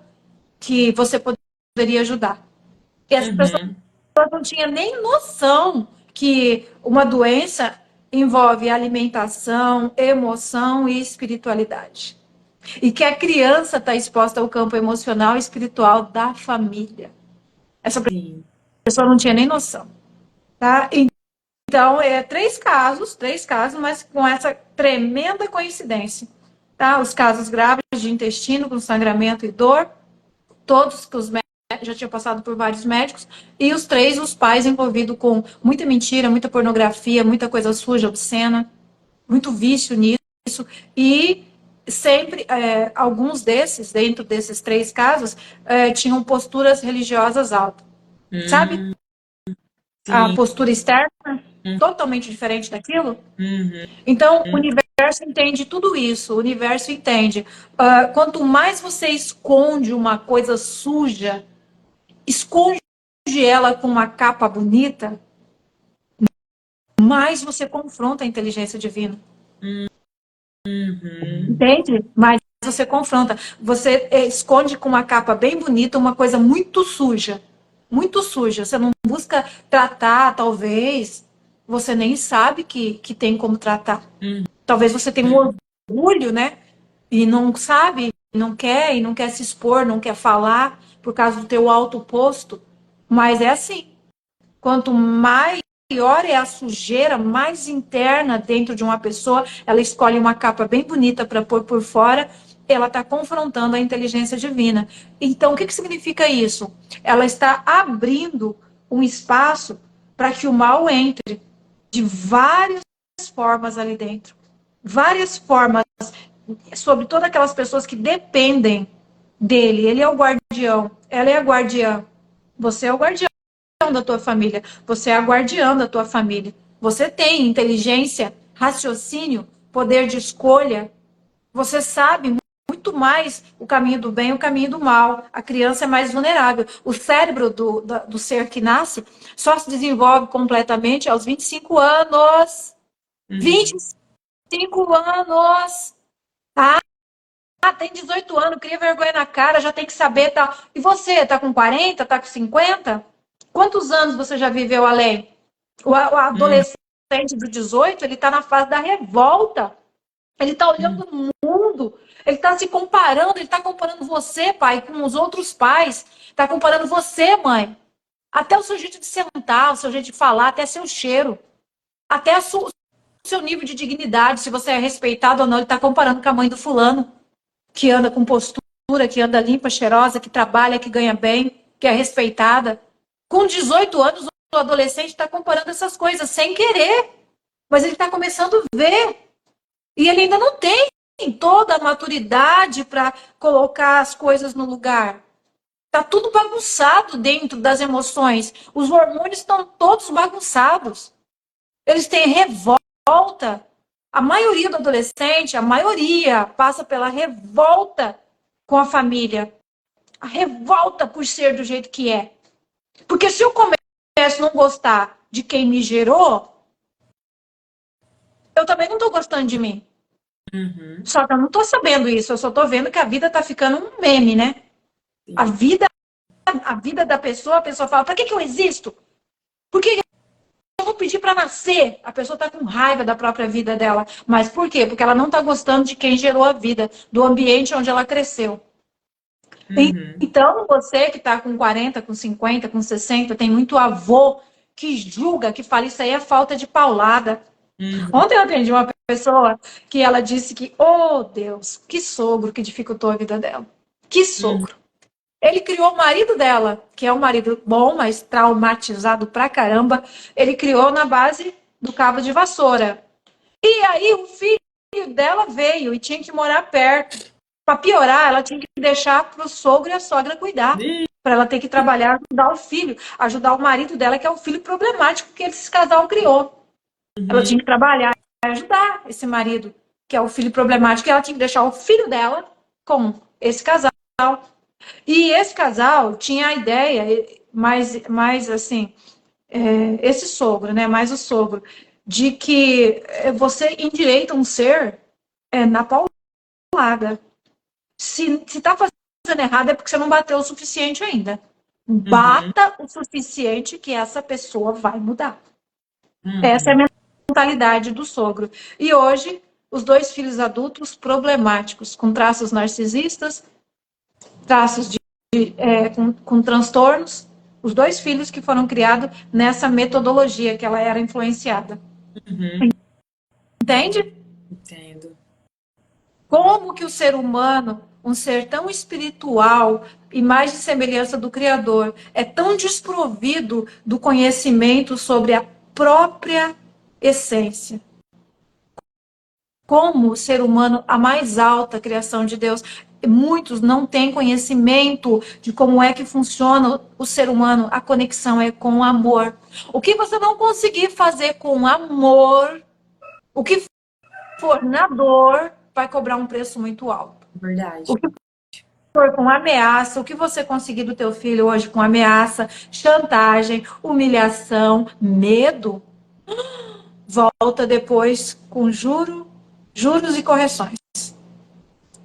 que você poderia ajudar. E essa pessoa Uhum. não tinha nem noção que uma doença envolve alimentação, emoção e espiritualidade. E que a criança está exposta ao campo emocional e espiritual da família. Essa Sim. pessoa não tinha nem noção. Tá? Então, três casos, mas com essa tremenda coincidência. Tá? Os casos graves de intestino com sangramento e dor, todos que os médicos já tinham passado por vários médicos, e os três, os pais envolvidos com muita mentira, muita pornografia, muita coisa suja, obscena, muito vício nisso, e sempre, alguns desses, dentro desses três casos, tinham posturas religiosas altas, sabe? Hum, A sim. postura externa, Hum, totalmente diferente daquilo. uhum. Então, o universo entende tudo isso, o universo entende. Quanto mais você esconde uma coisa suja, esconde ela com uma capa bonita, mais você confronta a inteligência divina. Uhum. Entende? Mais você confronta. Você esconde com uma capa bem bonita uma coisa muito suja. Muito suja. Você não busca tratar, talvez. Você nem sabe que tem como tratar. Uhum. Talvez você tenha um orgulho, né? E não sabe, e não quer se expor, não quer falar por causa do teu alto posto. Mas é assim. Quanto maior é a sujeira mais interna dentro de uma pessoa, ela escolhe uma capa bem bonita para pôr por fora, ela está confrontando a inteligência divina. Então, o que significa isso? Ela está abrindo um espaço para que o mal entre de várias formas ali dentro. Várias formas sobre todas aquelas pessoas que dependem dele. Ele é o guardião, ela é a guardiã. Você é o guardião da tua família, você é a guardiã da tua família. Você tem inteligência, raciocínio, poder de escolha. Você sabe muito mais o caminho do bem e o caminho do mal. A criança é mais vulnerável. O cérebro do ser que nasce só se desenvolve completamente aos 25 anos. Uhum. 25 anos. Tá? Tem 18 anos, cria vergonha na cara, já tem que saber. Tá. E você, tá com 40, tá com 50? Quantos anos você já viveu além? O Uhum. adolescente de 18, ele está na fase da revolta. Ele está olhando o mundo, ele está se comparando, ele está comparando você, pai, com os outros pais. Está comparando você, mãe. Até o seu jeito de sentar, o seu jeito de falar, até seu cheiro. Até o seu nível de dignidade, se você é respeitado ou não. Ele está comparando com a mãe do fulano, que anda com postura, que anda limpa, cheirosa, que trabalha, que ganha bem, que é respeitada. Com 18 anos, o adolescente está comparando essas coisas sem querer, mas ele está começando a ver. E ele ainda não tem toda a maturidade para colocar as coisas no lugar. Está tudo bagunçado dentro das emoções. Os hormônios estão todos bagunçados. Eles têm revolta. A maioria do adolescente, a maioria, passa pela revolta com a família. A revolta por ser do jeito que é. Porque se eu começo a não gostar de quem me gerou, eu também não estou gostando de mim. Uhum. Só que eu não estou sabendo isso, eu só estou vendo que a vida está ficando um meme, né? A Sim. vida, a vida da pessoa, a pessoa fala, para que eu existo? Por que eu não pedi para nascer? A pessoa está com raiva da própria vida dela. Mas por quê? Porque ela não está gostando de quem gerou a vida, do ambiente onde ela cresceu. Uhum. Então, você que está com 40, com 50, com 60, tem muito avô que julga, que fala, isso aí é falta de paulada. Uhum. Ontem eu atendi uma pessoa que ela disse que, oh Deus, que sogro que dificultou a vida dela. Que Uhum. sogro. Ele criou o marido dela, que é um marido bom, mas traumatizado pra caramba. Ele criou na base do cabo de vassoura. E aí o filho dela veio e tinha que morar perto. Para piorar, ela tinha que deixar para o sogro e a sogra cuidar. Ih, Para ela ter que trabalhar, ajudar o filho, ajudar o marido dela, que é o filho problemático que esse casal criou. Ela tinha uhum, que trabalhar e ajudar esse marido, que é o filho problemático, e ela tinha que deixar o filho dela com esse casal. E esse casal tinha a ideia, mais assim, esse sogro, né? Mais o sogro, de que você endireita um ser na paulada. Se tá fazendo errado é porque você não bateu o suficiente ainda. uhum, Bata o suficiente que essa pessoa vai mudar. Essa é a uhum, mentalidade do sogro. E hoje, os dois filhos adultos problemáticos, com traços narcisistas, traços com transtornos, os dois filhos que foram criados nessa metodologia que ela era influenciada. uhum. Entende? Entendo. Como que o ser humano, um ser tão espiritual, imagem e semelhança do Criador, é tão desprovido do conhecimento sobre a própria essência? Como o ser humano, a mais alta criação de Deus, muitos não têm conhecimento de como é que funciona o ser humano, a conexão é com o amor. O que você não conseguir fazer com amor, o que for na dor, vai cobrar um preço muito alto. Verdade. O que for com ameaça, o que você conseguir do teu filho hoje com ameaça, chantagem, humilhação, medo, volta depois com juros e correções.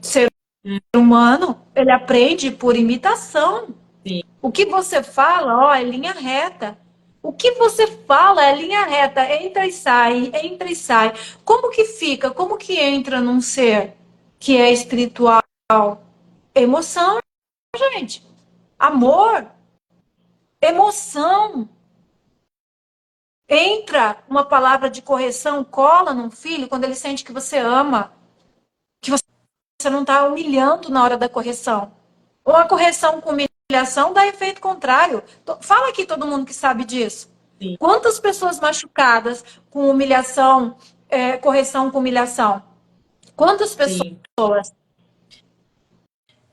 Ser Hum, humano, ele aprende por imitação. sim. O que você fala, ó, é linha reta. O que você fala é linha reta, entra e sai, entra e sai. Como que fica? Como que entra num ser que é espiritual? Emoção, gente. Amor, emoção. Entra uma palavra de correção, cola num filho quando ele sente que você ama, que você não está humilhando na hora da correção. Uma correção com humilhação dá efeito contrário. Fala aqui todo mundo que sabe disso. Sim, Quantas pessoas machucadas com humilhação, correção com humilhação? Quantas sim. pessoas?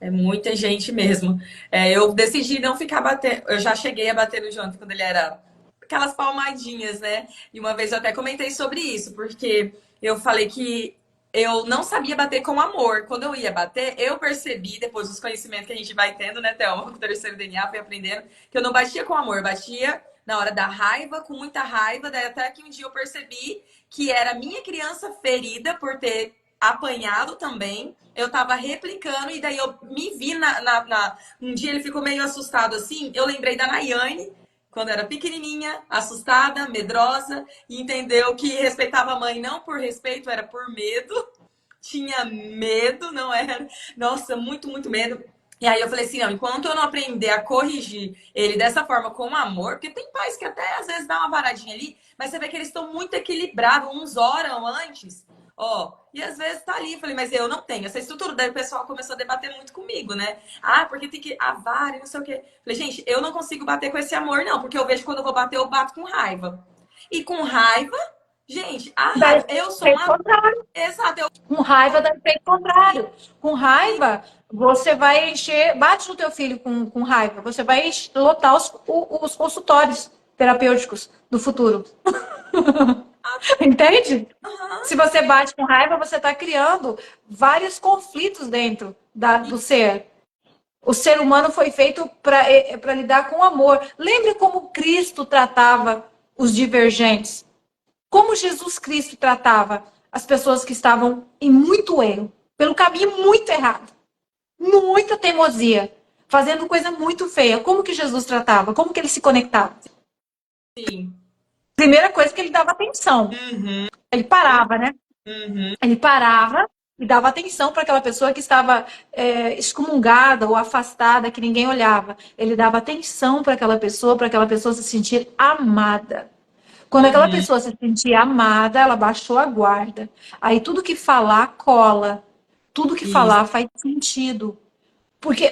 É muita gente mesmo. É, eu decidi não ficar batendo. Eu já cheguei a bater no Jonathan quando ele era aquelas palmadinhas, né? E uma vez eu até comentei sobre isso, porque eu falei que eu não sabia bater com amor. Quando eu ia bater, eu percebi, depois dos conhecimentos que a gente vai tendo, né, Thelma, com o terceiro DNA, fui aprendendo, que eu não batia com amor, eu batia na hora da raiva, com muita raiva, daí até que um dia eu percebi que era minha criança ferida por ter apanhado também. Eu tava replicando e daí eu me vi um dia ele ficou meio assustado assim. Eu lembrei da Nayane, quando era pequenininha, assustada, medrosa, e entendeu que respeitava a mãe não por respeito, era por medo. Tinha medo, não era. Nossa, muito, muito medo. E aí eu falei assim, não, enquanto eu não aprender a corrigir ele dessa forma com amor, porque tem pais que até às vezes dá uma varadinha ali, mas você vê que eles estão muito equilibrados, uns oram antes, ó, e às vezes tá ali. Eu falei, mas eu não tenho essa estrutura. Daí o pessoal começou a debater muito comigo, né? Ah, porque tem que a vara e não sei o quê. Eu falei, gente, eu não consigo bater com esse amor, não, porque eu vejo que quando eu vou bater, eu bato com raiva. E com raiva, gente, a Dá raiva, eu sou efeito uma. contrário. Exato, eu. Com raiva dá efeito contrário. Com raiva, você vai encher, bate no teu filho com raiva, você vai lotar os consultórios terapêuticos do futuro. Entende? Aham. Se você bate com raiva, você está criando vários conflitos dentro do ser. O ser humano foi feito para lidar com amor. Lembre como Cristo tratava os divergentes. Como Jesus Cristo tratava as pessoas que estavam em muito erro, pelo caminho muito errado, muita teimosia, fazendo coisa muito feia. Como que Jesus tratava? Como que ele se conectava? Sim. Primeira coisa que ele dava atenção. Uhum, Ele parava, né? uhum. Ele parava e dava atenção para aquela pessoa que estava excomungada ou afastada, que ninguém olhava. Ele dava atenção para aquela pessoa se sentir amada. Quando aquela Uhum. pessoa se sentia amada, ela baixou a guarda. Aí tudo que falar cola. Tudo que Isso. falar faz sentido. Por que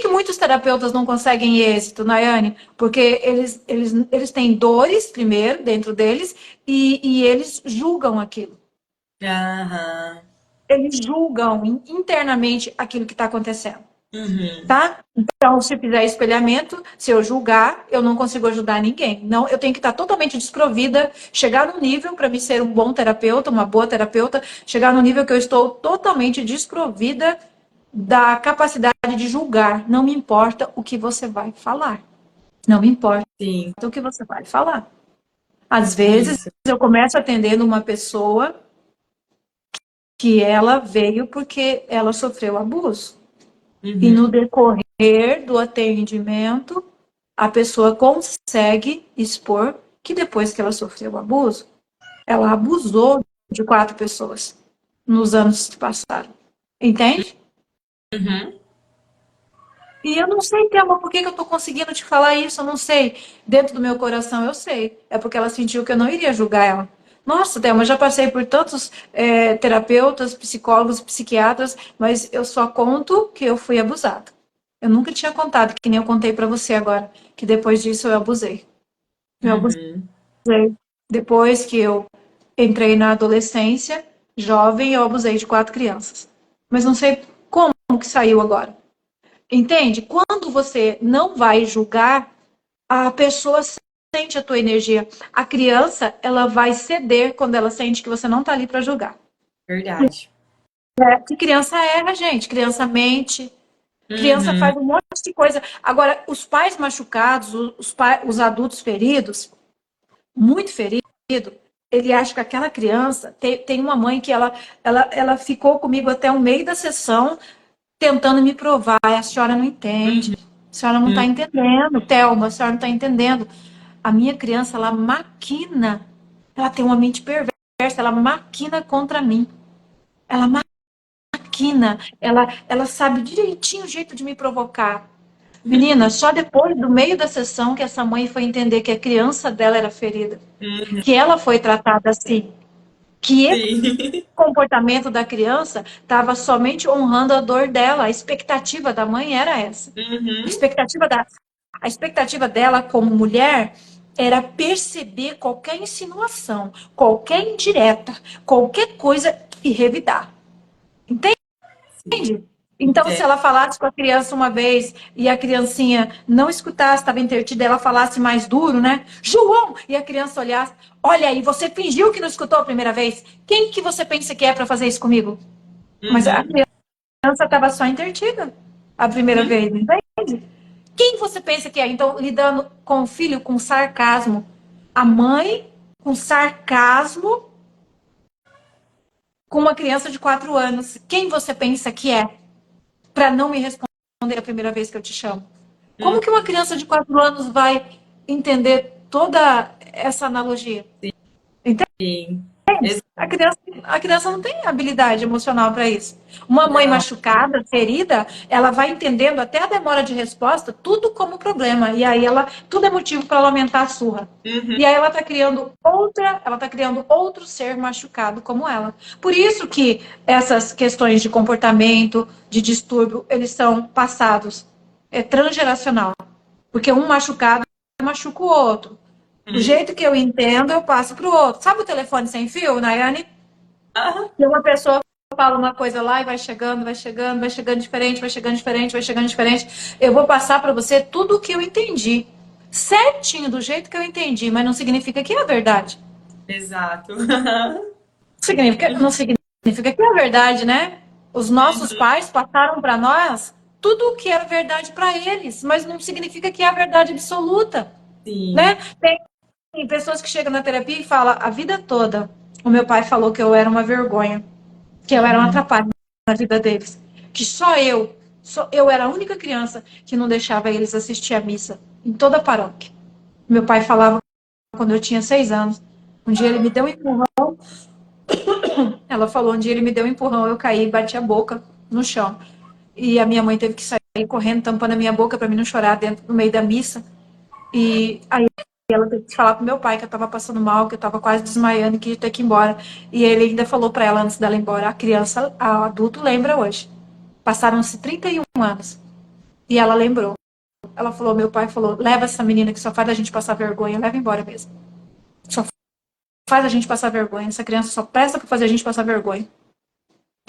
que muitos terapeutas não conseguem êxito, Nayane? Porque eles têm dores, primeiro, dentro deles, e eles julgam aquilo. Aham. eles julgam internamente aquilo que está acontecendo, Uhum. tá? Então, se fizer espelhamento, se eu julgar, eu não consigo ajudar ninguém. Não, eu tenho que estar totalmente desprovida, chegar no nível para me ser um bom terapeuta, uma boa terapeuta, chegar no nível que eu estou totalmente desprovida da capacidade de julgar. Não me importa o que você vai falar. Não me importa Sim, o que você vai falar. Às vezes, isso. eu começo atendendo uma pessoa que ela veio porque ela sofreu abuso. E no Uhum. decorrer do atendimento, a pessoa consegue expor que depois que ela sofreu o abuso, ela abusou de 4 pessoas nos anos que passaram. Entende? Uhum. E eu não sei, Thelma, por que eu tô conseguindo te falar isso? Eu não sei. Dentro do meu coração eu sei. É porque ela sentiu que eu não iria julgar ela. Nossa, Thelma, eu já passei por tantos terapeutas, psicólogos, psiquiatras, mas eu só conto que eu fui abusada. Eu nunca tinha contado, que nem eu contei pra você agora, que depois disso eu abusei. Eu abusei. Uhum. Depois que eu entrei na adolescência, jovem, eu abusei de 4 crianças. Mas não sei como que saiu agora. Entende? Quando você não vai julgar, a pessoa sente a tua energia. A criança, ela vai ceder quando ela sente que você não tá ali para julgar. Verdade. E criança erra, gente. Criança mente. Criança Uhum. faz um monte de coisa. Agora, os pais machucados, os adultos feridos, muito ferido, ele acha que aquela criança. Tem uma mãe que ela ficou comigo até o meio da sessão tentando me provar. A senhora não entende. A senhora não está Uhum. entendendo, Thelma, a senhora não está entendendo. A minha criança, ela maquina. Ela tem uma mente perversa, ela maquina contra mim. Ela maquina, ela sabe direitinho o jeito de me provocar. Menina, só depois do meio da sessão que essa mãe foi entender que a criança dela era ferida, Uhum. que ela foi tratada assim, que esse Sim. comportamento da criança estava somente honrando a dor dela. A expectativa da mãe era essa. A Uhum. expectativa, a expectativa dela como mulher era perceber qualquer insinuação, qualquer indireta, qualquer coisa e revidar. Entende? Sim. Então, se Entendo. ela falasse com a criança uma vez e a criancinha não escutasse, estava interdita, ela falasse mais duro, né? João! E a criança olhasse, olha aí, você fingiu que não escutou a primeira vez. Quem que você pensa que é para fazer isso comigo? Mas a Uhum. criança estava só interdita a primeira Uhum. vez, entende? Quem você pensa que é? Então, lidando com o filho com sarcasmo. A mãe com sarcasmo com uma criança de 4 anos. Quem você pensa que é? Para não me responder a primeira vez que eu te chamo. Como que uma criança de 4 anos vai entender toda essa analogia? Entende? Sim. A criança não tem habilidade emocional para isso. Uma mãe Não. machucada, ferida, ela vai entendendo até a demora de resposta, tudo como problema. E aí tudo é motivo para ela aumentar a surra. Uhum. E aí ela está criando outro ser machucado como ela. Por isso que essas questões de comportamento, de distúrbio, eles são passados. É transgeracional. Porque um machucado machuca o outro. Do Uhum. jeito que eu entendo, eu passo para o outro. Sabe o telefone sem fio, Nayane? Ah, E uma pessoa fala uma coisa lá e vai chegando, vai chegando, vai chegando diferente, vai chegando diferente, vai chegando diferente. Eu vou passar para você tudo o que eu entendi. Certinho, do jeito que eu entendi, mas não significa que é a verdade. exato. Não significa que é a verdade, né? Os nossos Uhum. pais passaram para nós tudo o que era verdade para eles, mas não significa que é a verdade absoluta, né? Sim. Tem pessoas que chegam na terapia e falam a vida toda. O meu pai falou que eu era uma vergonha, que eu era um Uhum. atrapalho na vida deles, que só eu era a única criança que não deixava eles assistir à missa em toda a paróquia. Meu pai falava quando eu tinha 6 anos. Um dia ele me deu um empurrão. Ela falou, um dia ele me deu um empurrão, eu caí e bati a boca no chão. E a minha mãe teve que sair correndo, tampando a minha boca para mim não chorar dentro no meio da missa. E aí ela teve que falar pro meu pai que eu tava passando mal, que eu tava quase desmaiando e que ia ter que ir embora. E ele ainda falou para ela antes dela ir embora, a criança, a adulto lembra hoje. Passaram-se 31 anos. E ela lembrou. Ela falou, meu pai falou, leva essa menina que só faz a gente passar vergonha, leva embora mesmo. Só faz a gente passar vergonha. Essa criança só presta para fazer a gente passar vergonha.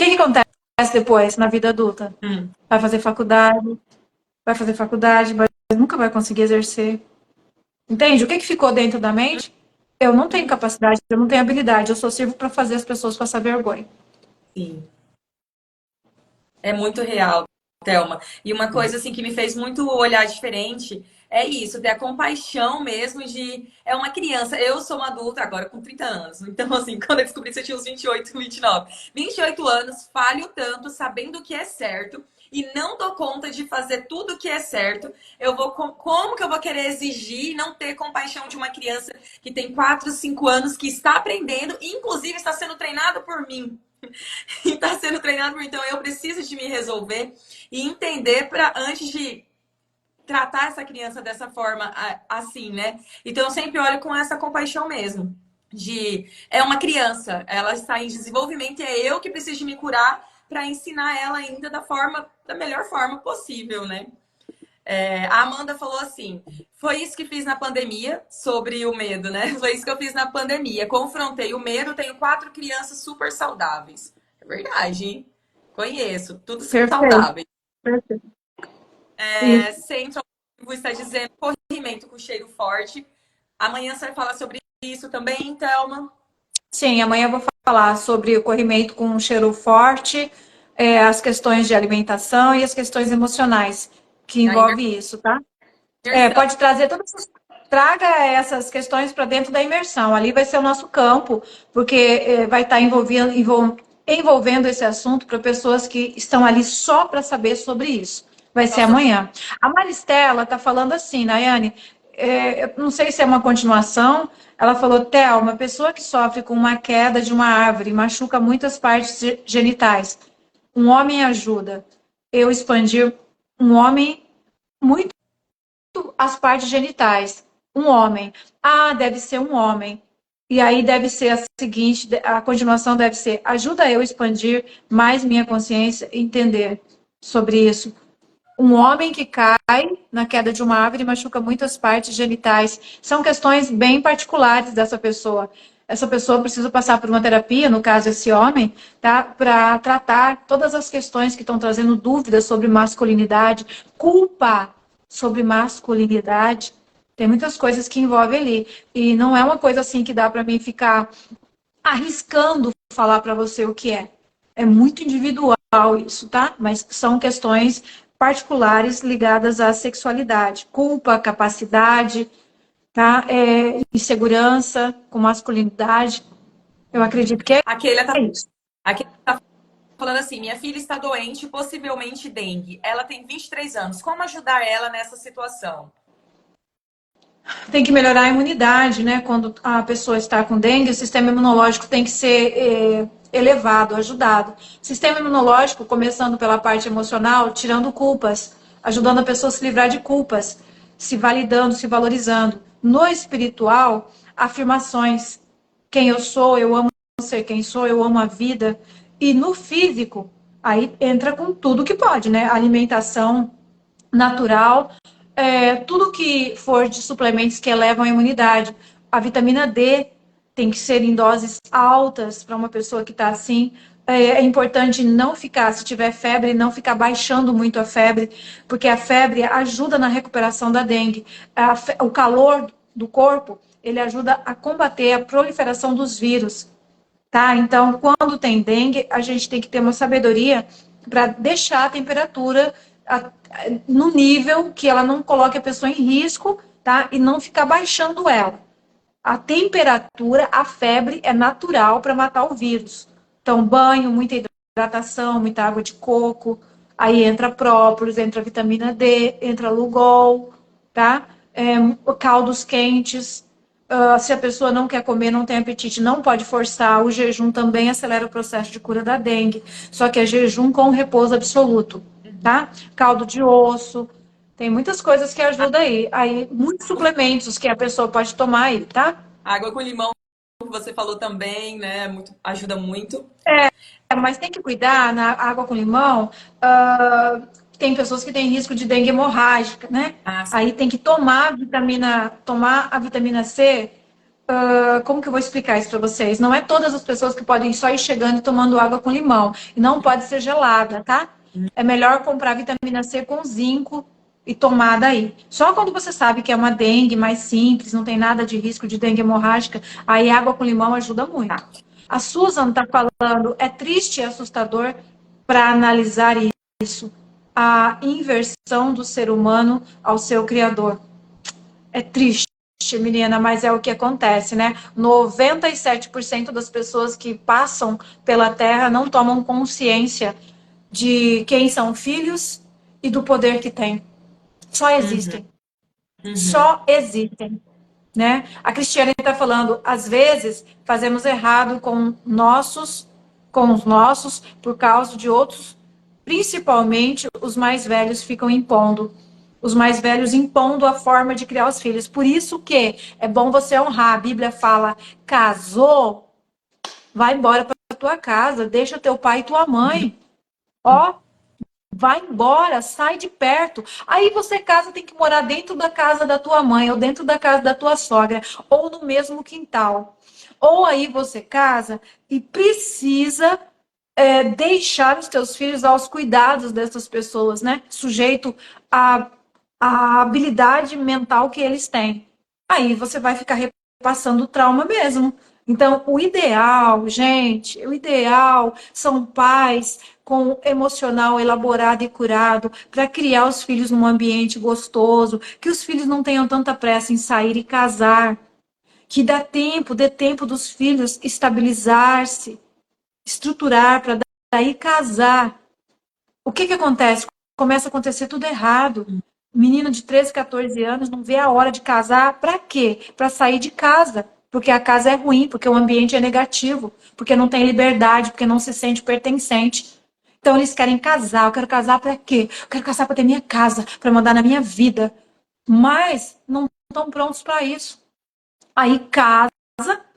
que acontece depois na vida adulta? Hum. Vai fazer faculdade, mas nunca vai conseguir exercer. Entende? O que ficou dentro da mente? Eu não tenho capacidade, eu não tenho habilidade, eu só sirvo para fazer as pessoas passar vergonha. Sim. É muito real, Thelma. E uma coisa assim que me fez muito olhar diferente é isso, ter a compaixão mesmo de é uma criança. Eu sou uma adulta agora com 30 anos. Então, assim, quando eu descobri que eu tinha uns 28, 29. 28 anos, falho tanto, sabendo o que é certo e não dou conta de fazer tudo o que é certo. Eu vou como que eu vou querer exigir e não ter compaixão de uma criança que tem 4, 5 anos que está aprendendo, e inclusive está sendo treinado por mim. E tá sendo treinado por então eu preciso de me resolver e entender para antes de tratar essa criança dessa forma assim, né? Então eu sempre olho com essa compaixão mesmo. De é uma criança, ela está em desenvolvimento e é eu que preciso de me curar para ensinar ela ainda da melhor forma possível, né? A Amanda falou assim: foi isso que fiz na pandemia sobre o medo, né? Foi isso que eu fiz na pandemia. Confrontei o medo, tenho 4 crianças super saudáveis. É verdade, hein? Conheço, tudo Perfeito, saudáveis. perfeito. Isso. Centro está dizendo corrimento com cheiro forte. Amanhã você vai falar sobre isso também, Thelma? Sim, amanhã eu vou falar sobre o corrimento com um cheiro forte, as questões de alimentação e as questões emocionais que A envolve isso, tá? imersão. Pode trazer todas essas, traga essas questões para dentro da imersão. Ali vai ser o nosso campo, porque vai estar envolvendo esse assunto para pessoas que estão ali só para saber sobre isso. Vai ser Nossa, amanhã. A Maristela está falando assim, Nayane, eu não sei se é uma continuação. Ela falou, Theo, uma pessoa que sofre com uma queda de uma árvore machuca muitas partes genitais. Um homem ajuda. Eu expandir um homem muito as partes genitais. Um homem. Ah, deve ser um homem. E aí deve ser a seguinte, a continuação deve ser: ajuda eu a expandir mais minha consciência e entender sobre isso. Um homem que cai na queda de uma árvore machuca muitas partes genitais. São questões bem particulares dessa pessoa. Essa pessoa precisa passar por uma terapia, no caso esse homem, tá? Para tratar todas as questões que estão trazendo dúvidas sobre masculinidade, culpa sobre masculinidade. Tem muitas coisas que envolvem ali. E não é uma coisa assim que dá para mim ficar arriscando falar para você o que é. É muito individual isso, tá? Mas são questões particulares ligadas à sexualidade, culpa, capacidade, tá? Insegurança com masculinidade. Eu acredito que é aquele tá, isso. aquele tá falando assim: minha filha está doente, possivelmente dengue. Ela tem 23 anos. Como ajudar ela nessa situação? Tem que melhorar a imunidade, né? Quando a pessoa está com dengue, o sistema imunológico tem que ser elevado, ajudado. Sistema imunológico, começando pela parte emocional, tirando culpas, ajudando a pessoa a se livrar de culpas, se validando, se valorizando. No espiritual, afirmações. Quem eu amo ser quem sou, eu amo a vida. E no físico, aí entra com tudo que pode, né? Alimentação natural, tudo que for de suplementos que elevam a imunidade. A vitamina D tem que ser em doses altas para uma pessoa que está assim. É importante não ficar, se tiver febre, não ficar baixando muito a febre, porque a febre ajuda na recuperação da dengue. O calor do corpo, ele ajuda a combater a proliferação dos vírus. Tá? Então, quando tem dengue, a gente tem que ter uma sabedoria para deixar a temperatura no nível que ela não coloque a pessoa em risco, tá? E não ficar baixando ela. A temperatura, a febre é natural para matar o vírus. Então, banho, muita hidratação, muita água de coco, aí entra própolis, entra vitamina D, entra Lugol, tá? Caldos quentes. Se a pessoa não quer comer, não tem apetite, não pode forçar. O jejum também acelera o processo de cura da dengue. Só que é jejum com repouso absoluto, Uhum. tá? Caldo de osso. Tem muitas coisas que ajudam aí. Aí, muitos suplementos que a pessoa pode tomar aí, tá? Água com limão, que você falou também, né? Muito, ajuda muito. Mas tem que cuidar na água com limão. Tem pessoas que têm risco de dengue hemorrágica, né? Ah, sim. Aí tem que tomar a vitamina C como que eu vou explicar isso para vocês? Não é todas as pessoas que podem só ir chegando e tomando água com limão. E não pode ser gelada, tá? É melhor comprar vitamina C com zinco e tomar daí. Só quando você sabe que é uma dengue mais simples, não tem nada de risco de dengue hemorrágica, aí água com limão ajuda muito. Tá. A Susan está falando, é triste e assustador para analisar isso, a inversão do ser humano ao seu criador. É triste, menina, mas é o que acontece, né? 97% das pessoas que passam pela Terra não tomam consciência de quem são filhos e do poder que têm. Só Uhum, existem. uhum. Só existem. Né? A Cristiane está falando, às vezes fazemos errado com os nossos, por causa de outros, principalmente os mais velhos ficam impondo. Os mais velhos impondo a forma de criar os filhos. Por isso que é bom você honrar. A Bíblia fala: casou, vai embora para tua casa, deixa teu pai e tua mãe. Ó, vai embora, sai de perto. Aí você casa, tem que morar dentro da casa da tua mãe, ou dentro da casa da tua sogra, ou no mesmo quintal. Ou aí você casa e precisa deixar os teus filhos aos cuidados dessas pessoas, né? Sujeito à, à habilidade mental que eles têm. Aí você vai ficar repassando o trauma mesmo. Então, o ideal, gente, o ideal são pais com emocional elaborado e curado para criar os filhos num ambiente gostoso, que os filhos não tenham tanta pressa em sair e casar, que dê tempo dos filhos estabilizar-se, estruturar para daí casar. O que acontece? Começa a acontecer tudo errado. Menino de 13, 14 anos não vê a hora de casar. Para quê? Para sair de casa. Porque a casa é ruim, porque o ambiente é negativo, porque não tem liberdade, porque não se sente pertencente. Então eles querem casar. Eu quero casar para quê? Eu quero casar para ter minha casa, para mandar na minha vida. Mas não estão prontos para isso. Aí casa,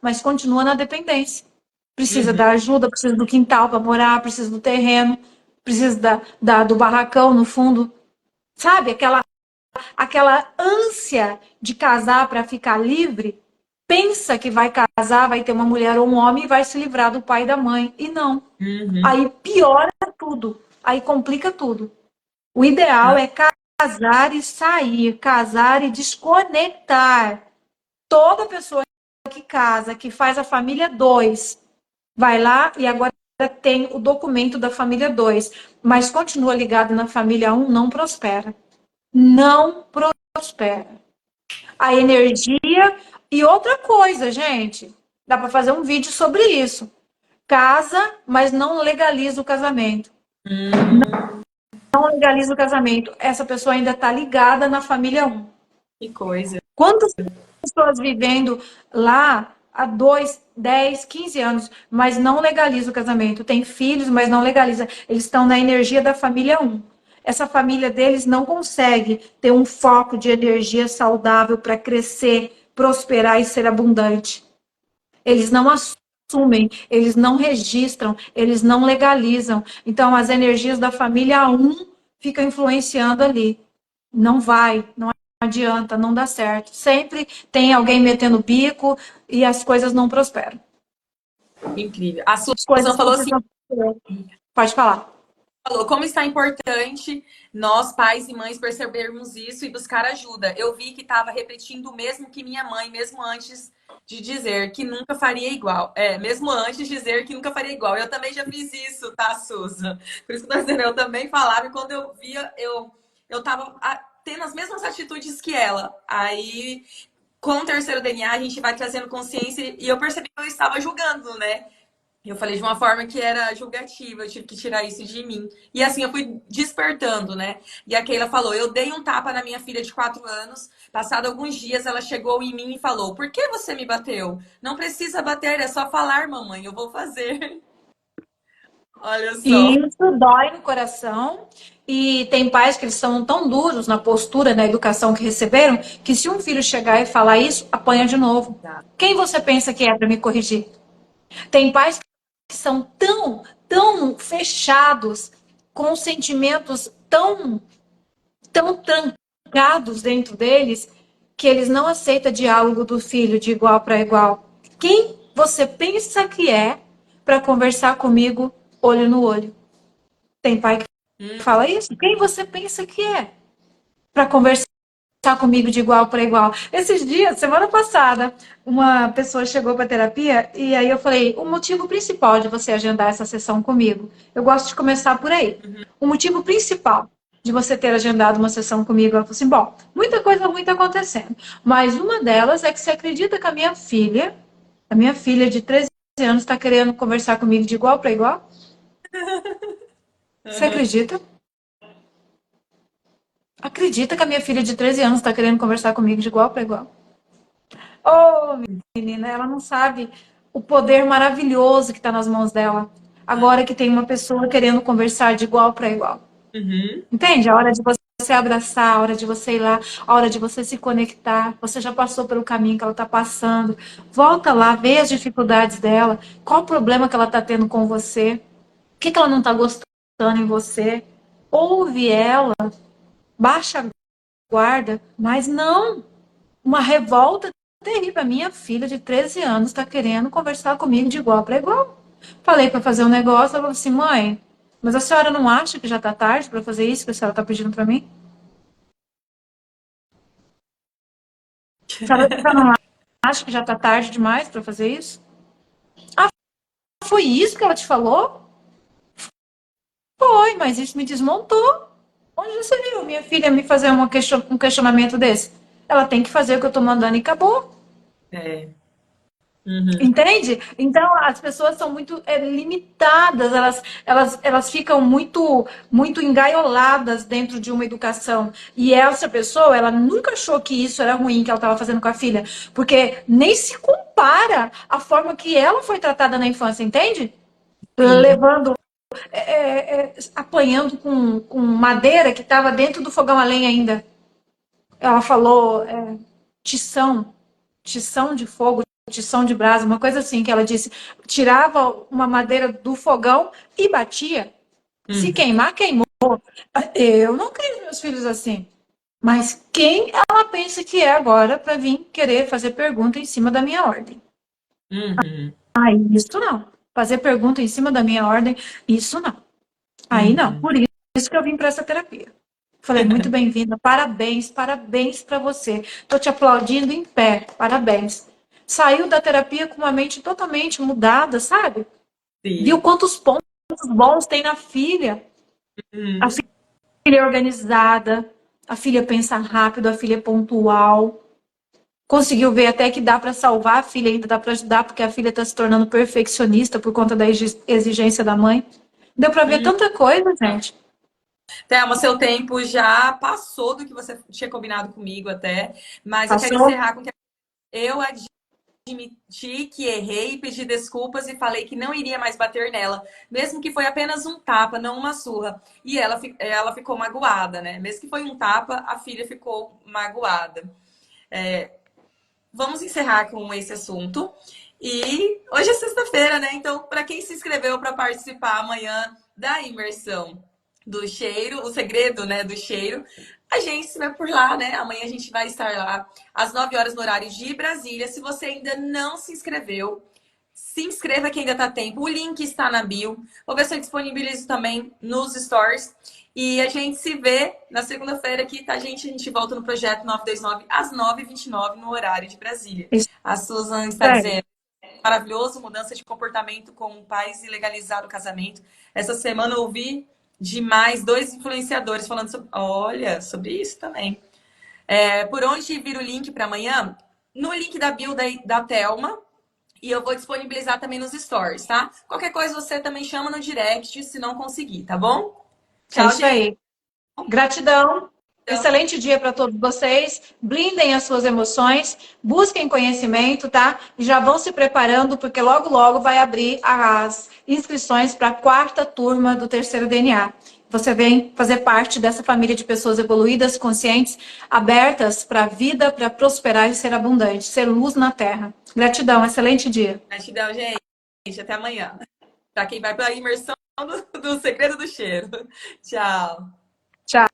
mas continua na dependência. Precisa Uhum. da ajuda, precisa do quintal para morar, precisa do terreno, precisa do barracão no fundo. Sabe, aquela ânsia de casar para ficar livre, pensa que vai casar, vai ter uma mulher ou um homem e vai se livrar do pai e da mãe. E não. Uhum. Aí piora tudo. Aí complica tudo. O ideal é casar e sair, casar e desconectar. Toda pessoa que casa, que faz a família 2, vai lá e agora tem o documento da família 2, mas continua ligado na família 1, não prospera. Não prospera. A energia. E outra coisa, gente, dá para fazer um vídeo sobre isso. Casa, mas não legaliza o casamento. Hum, Não legaliza o casamento. Essa pessoa ainda está ligada na família 1. que coisa. Quantas pessoas vivendo lá há 2, 10, 15 anos, mas não legaliza o casamento? Tem filhos, mas não legaliza. Eles estão na energia da família 1. Essa família deles não consegue ter um foco de energia saudável para crescer, prosperar e ser abundante. Eles não assumem, eles não registram, eles não legalizam. Então, as energias da família 1 ficam influenciando ali. Não vai, não adianta, não dá certo. Sempre tem alguém metendo bico e as coisas não prosperam. Incrível. A As Susan coisas falou assim, precisam. Pode falar. falou como está importante nós, pais e mães, percebermos isso e buscar ajuda. Eu vi que estava repetindo o mesmo que minha mãe, mesmo antes de dizer que nunca faria igual. É, mesmo antes de dizer que nunca faria igual. Eu também já fiz isso, tá, Susan? Por isso que eu tô dizendo, eu também falava e quando eu via, eu tava tendo as mesmas atitudes que ela. Aí, com o terceiro DNA, a gente vai trazendo consciência e eu percebi que eu estava julgando, né? Eu falei de uma forma que era julgativa, eu tive que tirar isso de mim. E assim eu fui despertando, né? E a Keila falou: eu dei um tapa na minha filha de 4 anos. Passado alguns dias, ela chegou em mim e falou: por que você me bateu? Não precisa bater, é só falar, mamãe, eu vou fazer. Olha E só. isso dói no coração. E tem pais que eles são tão duros na postura, na educação que receberam, que se um filho chegar e falar isso, apanha de novo. Quem você pensa que é para me corrigir? Tem pais que são tão fechados, com sentimentos tão trancados dentro deles, que eles não aceitam diálogo do filho de igual para igual. Quem você pensa que é para conversar comigo olho no olho? Tem pai que Hum, fala isso? Quem você pensa que é para conversar comigo de igual para igual? Esses dias, semana passada, uma pessoa chegou para terapia e aí eu falei: o motivo principal de você agendar essa sessão comigo, eu gosto de começar por aí. uhum, O motivo principal de você ter agendado uma sessão comigo, ela falou assim: bom, muita coisa ruim está acontecendo, mas uma delas é que você acredita que a minha filha de 13 anos, está querendo conversar comigo de igual para igual? Você uhum. acredita? Acredita que a minha filha de 13 anos está querendo conversar comigo de igual para igual? Oh, menina, ela não sabe o poder maravilhoso que está nas mãos dela. Agora que tem uma pessoa querendo conversar de igual para igual. Uhum. Entende? A hora de você abraçar, a hora de você ir lá, a hora de você se conectar. Você já passou pelo caminho que ela está passando. Volta lá, vê as dificuldades dela. Qual o problema que ela está tendo com você? O que ela não está gostando em você? Ouve ela, baixa a guarda, mas não uma revolta terrível. A minha filha de 13 anos está querendo conversar comigo de igual para igual. Falei para fazer um negócio, ela falou assim: mãe, mas a senhora não acha que já está tarde para fazer isso que a senhora está pedindo para mim? A senhora não acha que já está tarde demais para fazer isso? Ah, foi isso que ela te falou? Foi, mas isso me desmontou. Onde você viu minha filha me fazer um questionamento desse? Ela tem que fazer o que eu estou mandando e acabou. É. Uhum. Entende? Então as pessoas são muito limitadas, elas ficam muito engaioladas dentro de uma educação. E essa pessoa, ela nunca achou que isso era ruim que ela estava fazendo com a filha, porque nem se compara a forma que ela foi tratada na infância, entende? Sim. Levando, apanhando com madeira que estava dentro do fogão a lenha ainda. Ela falou tição, tição de fogo, tição de brasa, uma coisa assim que ela disse. Tirava uma madeira do fogão e batia. Se Uhum. queimar, queimou. Eu não crio meus filhos assim. Mas quem ela pensa que é agora para vir querer fazer pergunta em cima da minha ordem? Uhum. Aí, isso não. Fazer pergunta em cima da minha ordem, isso não. Aí não. Uhum. Por isso que eu vim para essa terapia. Falei, muito bem-vinda, parabéns, parabéns para você. Estou te aplaudindo em pé, parabéns. Saiu da terapia com uma mente totalmente mudada, sabe? Viu Sim. quantos pontos bons tem na filha. A Uhum. filha é organizada, a filha pensa rápido, a filha é pontual. Conseguiu ver até que dá para salvar a filha, ainda dá para ajudar, porque a filha está se tornando perfeccionista por conta da exigência da mãe. Deu para ver Uhum. tanta coisa, gente. Thelma, seu tempo já passou do que você tinha combinado comigo até, mas eu quero Passou? encerrar com que eu admiti que errei, pedi desculpas e falei que não iria mais bater nela, mesmo que foi apenas um tapa, não uma surra. E ela ficou magoada, né? Mesmo que foi um tapa, a filha ficou magoada. É, vamos encerrar com esse assunto. E hoje é sexta-feira, né? Então, para quem se inscreveu para participar amanhã da imersão do cheiro, o segredo, né, do cheiro, a gente se vê por lá, né? Amanhã a gente vai estar lá às 9 horas no horário de Brasília. Se você ainda não se inscreveu, se inscreva que ainda tá tempo. O link está na bio. Vou ver se eu disponibilizo também nos stores. E a gente se vê na segunda-feira aqui, tá, gente? A gente volta no projeto 929 às 9h29 no horário de Brasília. Isso A Susan está aí. dizendo: maravilhoso, mudança de comportamento com pais e legalizar o casamento. Essa semana eu ouvi demais dois influenciadores falando sobre, olha, sobre isso também. Por onde vir o link para amanhã? No link da bio da Thelma. E eu vou disponibilizar também nos stories, tá? Qualquer coisa você também chama no direct se não conseguir, tá bom? É Tchau, isso gente. aí. Gratidão. Excelente dia para todos vocês. Blindem as suas emoções, busquem conhecimento, tá? E já vão se preparando, porque logo, logo vai abrir as inscrições para a quarta turma do terceiro DNA. Você vem fazer parte dessa família de pessoas evoluídas, conscientes, abertas para a vida, para prosperar e ser abundante, ser luz na Terra. Gratidão, excelente dia. Gratidão, gente. Até amanhã. Para quem vai para a imersão do segredo do cheiro. Tchau. Tchau.